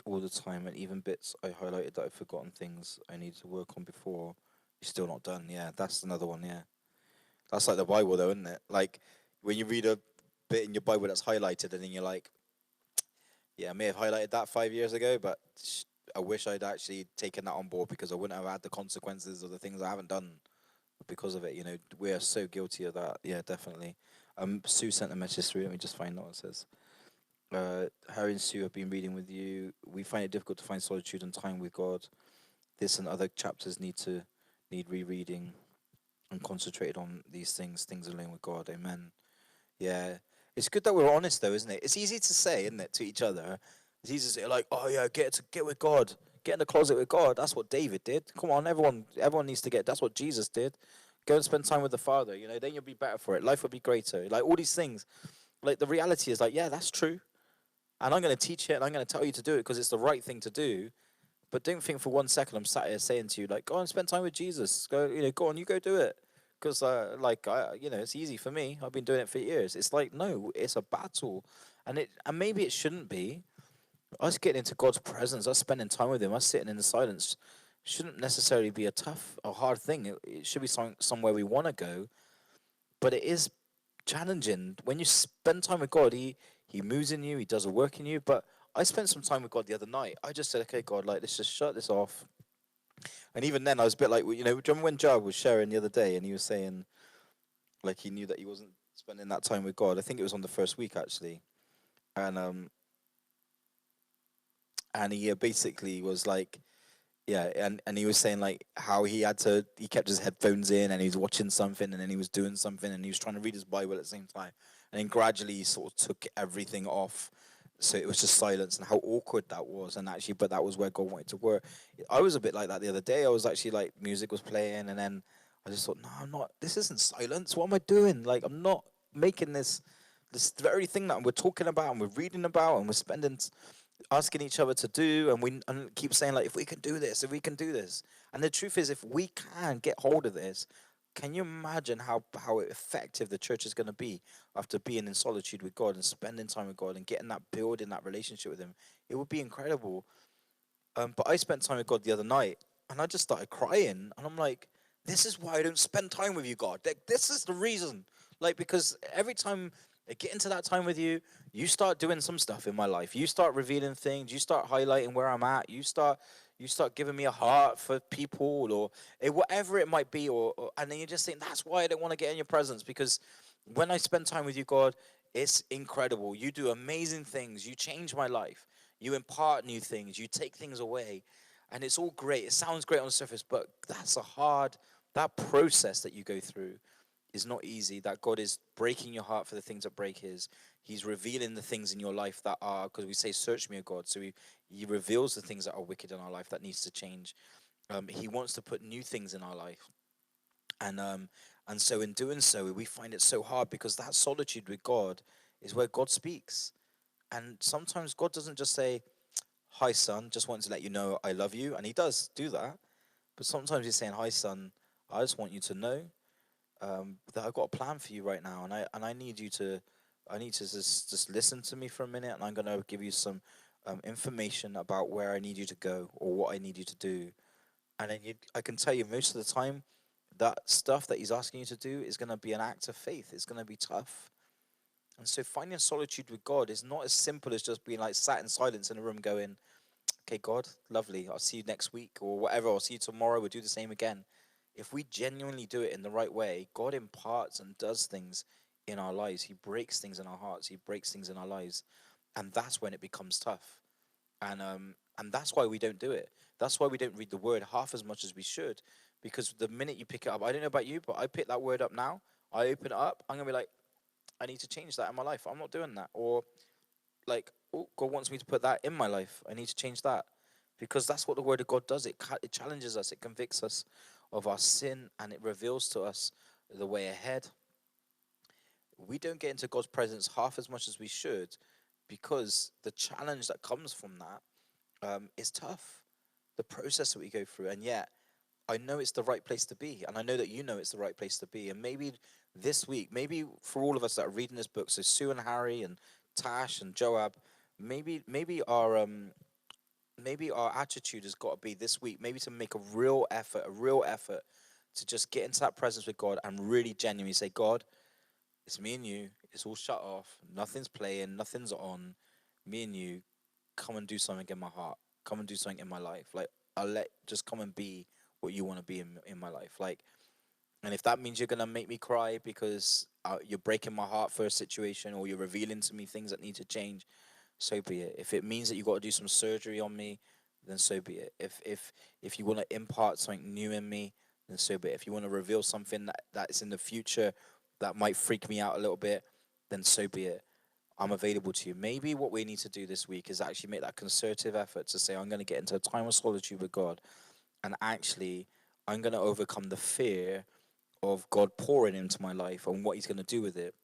all the time. And even bits I highlighted that I've forgotten, things I need to work on before, you're still not done. Yeah, that's another one. Yeah, that's like the Bible, though, isn't it? Like when you read a bit in your Bible that's highlighted, and then you're like, yeah, I may have highlighted that 5 years ago, but I wish I'd actually taken that on board because I wouldn't have had the consequences of the things I haven't done because of it. We are so guilty of that. Yeah, definitely. Sue sent a message through. Let me just find out what it says. Harry and Sue have been reading with you. We find it difficult to find solitude and time with God. This and other chapters need rereading and concentrated on these things alone with God. Amen. Yeah. It's good that we're honest though, isn't it? It's easy to say, isn't it, to each other. It's easy to say like, oh yeah, get with God. Get in the closet with God. That's what David did. Come on, everyone needs to get, that's what Jesus did. Go and spend time with the Father, then you'll be better for it. Life will be greater. Like all these things. Like the reality is like, yeah, that's true. And I'm gonna teach it and I'm gonna tell you to do it because it's the right thing to do. But don't think for 1 second I'm sat here saying to you like, go and spend time with Jesus. Go on, you go do it. Because it's easy for me. I've been doing it for years. It's like no, it's a battle, and maybe it shouldn't be. Us getting into God's presence, us spending time with Him, us sitting in the silence, shouldn't necessarily be a tough or hard thing. It should be somewhere we want to go, but it is challenging when you spend time with God. He moves in you. He does a work in you. But I spent some time with God the other night. I just said, okay, God, like let's just shut this off. And even then, I was a bit like, do you remember when Job was sharing the other day, and he was saying like he knew that he wasn't spending that time with God. I think it was on the first week actually, and he basically was like, yeah, and he was saying like how he kept his headphones in and he was watching something and then he was doing something and he was trying to read his Bible at the same time, and then gradually he sort of took everything off, so it was just silence, and how awkward that was. And actually, but that was where God wanted to work. I was a bit like that the other day. I was actually like, music was playing, and then I just thought, no, I'm not. This isn't silence. What am I doing? Like, I'm not making this very thing that we're talking about and we're reading about and we're spending asking each other to do, and we keep saying like, if we can do this, if we can do this. And the truth is, if we can get hold of this, can you imagine how effective the church is going to be after being in solitude with God and spending time with God and getting that building that relationship with him? It would be incredible. But I spent time with God the other night, and I just started crying, and I'm like, this is why I don't spend time with you, God. Like, this is the reason. Like, because every time I get into that time with you, you start doing some stuff in my life. You start revealing things. You start highlighting where I'm at. You start giving me a heart for people, or whatever it might be, and then you just think that's why I don't want to get in your presence, because when I spend time with you, God, it's incredible. You do amazing things. You change my life. You impart new things. You take things away, and it's all great. It sounds great on the surface, but that process that you go through is not easy. That God is breaking your heart for the things that break His. He's revealing the things in your life that are, because we say, "Search me, O God." So He reveals the things that are wicked in our life that needs to change. He wants to put new things in our life, and so in doing so, we find it so hard, because that solitude with God is where God speaks. And sometimes God doesn't just say, "Hi, son, just wanted to let you know I love you," and He does do that. But sometimes He's saying, "Hi, son, I just want you to know that I've got a plan for you right now, and I need you to, I need to just listen to me for a minute, and I'm gonna give you some information about where I need you to go or what I need you to do." And then I can tell you, most of the time, that stuff that He's asking you to do is gonna be an act of faith. It's gonna be tough. And so finding solitude with God is not as simple as just being like sat in silence in a room going, "Okay, God, lovely. I'll see you next week," or whatever. "I'll see you tomorrow. We'll do the same again." If we genuinely do it in the right way, God imparts and does things in our lives. He breaks things in our hearts. He breaks things in our lives, and that's when it becomes tough. And that's why we don't do it. That's why we don't read the Word half as much as we should, because the minute you pick it up, I don't know about you, but I pick that word up now. I open it up. I'm gonna be like, I need to change that in my life. I'm not doing that. Or like, oh, God wants me to put that in my life. I need to change that, because that's what the Word of God does. It challenges us. It convicts us of our sin, and it reveals to us the way ahead. We don't get into God's presence half as much as we should, because the challenge that comes from that is tough. The process that we go through, and yet I know it's the right place to be, and I know that you know it's the right place to be. And maybe this week, maybe for all of us that are reading this book, so Sue and Harry and Tash and Joab, maybe our attitude has got to be this week, maybe to make a real effort to just get into that presence with God and really genuinely say, "God, it's me and you. It's all shut off. Nothing's playing. Nothing's on. Me and you. Come and do something in my heart. Come and do something in my life. Like, just come and be what you want to be in my life. Like, and if that means you're gonna make me cry because you're breaking my heart for a situation, or you're revealing to me things that need to change, so be it. If it means that you got to do some surgery on me, then so be it. If you want to impart something new in me, then so be it. If you want to reveal something that is in the future that might freak me out a little bit, then so be it. I'm available to you. Maybe what we need to do this week is actually make that concerted effort to say, I'm going to get into a time of solitude with God, and actually, I'm going to overcome the fear of God pouring into my life and what He's going to do with it.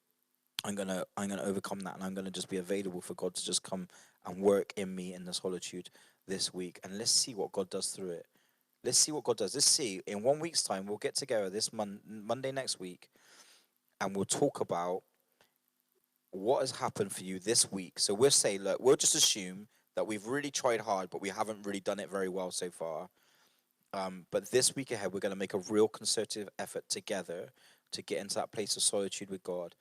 I'm gonna overcome that, and I'm gonna just be available for God to just come and work in me in the solitude this week. And let's see what God does through it. Let's see what God does. Let's see. In 1 week's time, we'll get together this Monday next week, and we'll talk about what has happened for you this week. So we'll say, look, we'll just assume that we've really tried hard, but we haven't really done it very well so far. But this week ahead, we're going to make a real concerted effort together to get into that place of solitude with God,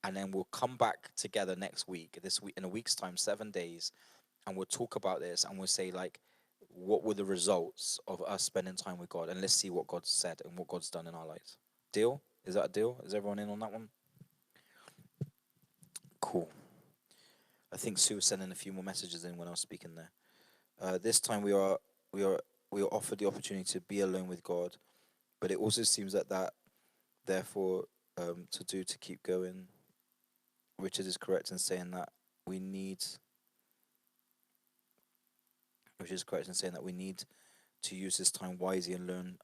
and then we'll come back together next week, this week, in a week's time, 7 days, and we'll talk about this, and we'll say, like, what were the results of us spending time with God, and let's see what God said and what God's done in our lives. Deal? Is that a deal? Is everyone in on that one? Cool. I think Sue was sending a few more messages in when I was speaking there. This time we are we are offered the opportunity to be alone with God, but it also seems that therefore to keep going. Richard is correct in saying that we need. Richard is correct in saying that we need to use this time wisely and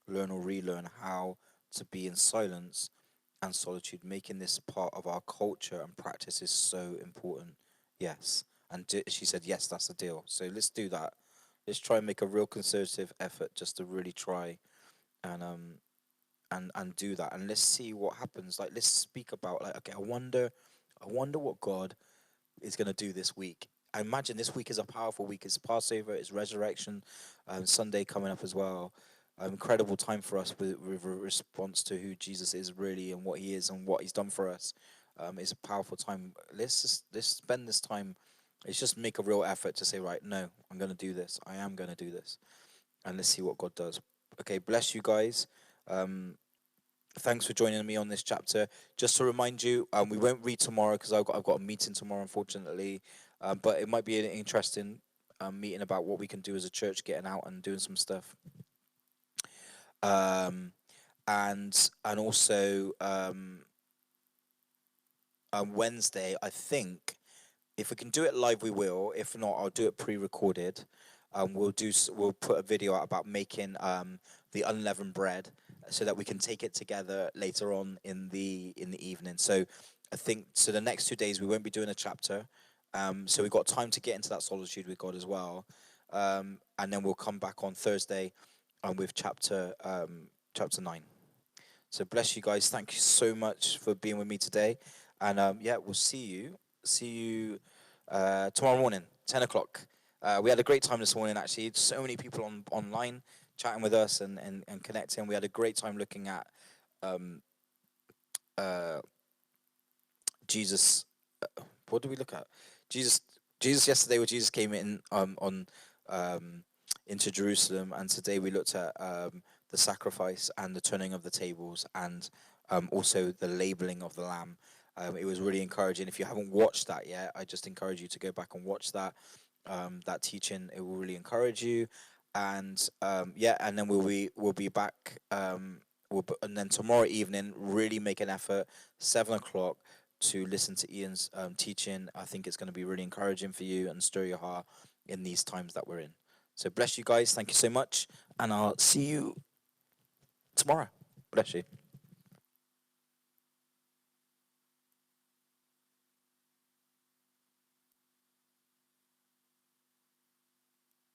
learn or relearn how to be in silence and solitude. Making this part of our culture and practice is so important. Yes, and she said yes, that's the deal. So let's do that. Let's try and make a real concerted effort just to really try and and do that, and let's see what happens. Like, let's speak about, like, okay, I wonder what God is going to do this week. I imagine this week is a powerful week. It's Passover, it's Resurrection, Sunday coming up as well. Incredible time for us with a response to who Jesus is really and what he is and what he's done for us. It's a powerful time. Let's spend this time. Let's just make a real effort to say, right, no, I'm going to do this. I am going to do this, and let's see what God does. Okay, bless you guys. Thanks for joining me on this chapter. Just to remind you, we won't read tomorrow because I've got a meeting tomorrow, unfortunately. But it might be an interesting meeting about what we can do as a church, getting out and doing some stuff. Um, and also Wednesday, I think if we can do it live, we will. If not, I'll do it pre-recorded. We'll put a video out about making the unleavened bread, so that we can take it together later on in the evening. So I think, so the next 2 days we won't be doing a chapter. So we've got time to get into that solitude with God as well. And then we'll come back on Thursday with chapter 9. So bless you guys. Thank you so much for being with me today. And yeah, we'll see you tomorrow morning, 10 o'clock. We had a great time this morning, actually. So many people online chatting with us and connecting. We had a great time looking at um, uh, Jesus. What did we look at? Jesus. Jesus yesterday, where Jesus came in on into Jerusalem, and today we looked at the sacrifice and the turning of the tables, and also the labeling of the lamb. It was really encouraging. If you haven't watched that yet, I just encourage you to go back and watch that teaching. It will really encourage you. And yeah, and then we'll be back. And then tomorrow evening, really make an effort, 7 o'clock, to listen to Ian's teaching. I think it's going to be really encouraging for you and stir your heart in these times that we're in. So bless you guys. Thank you so much, and I'll see you tomorrow. Bless you.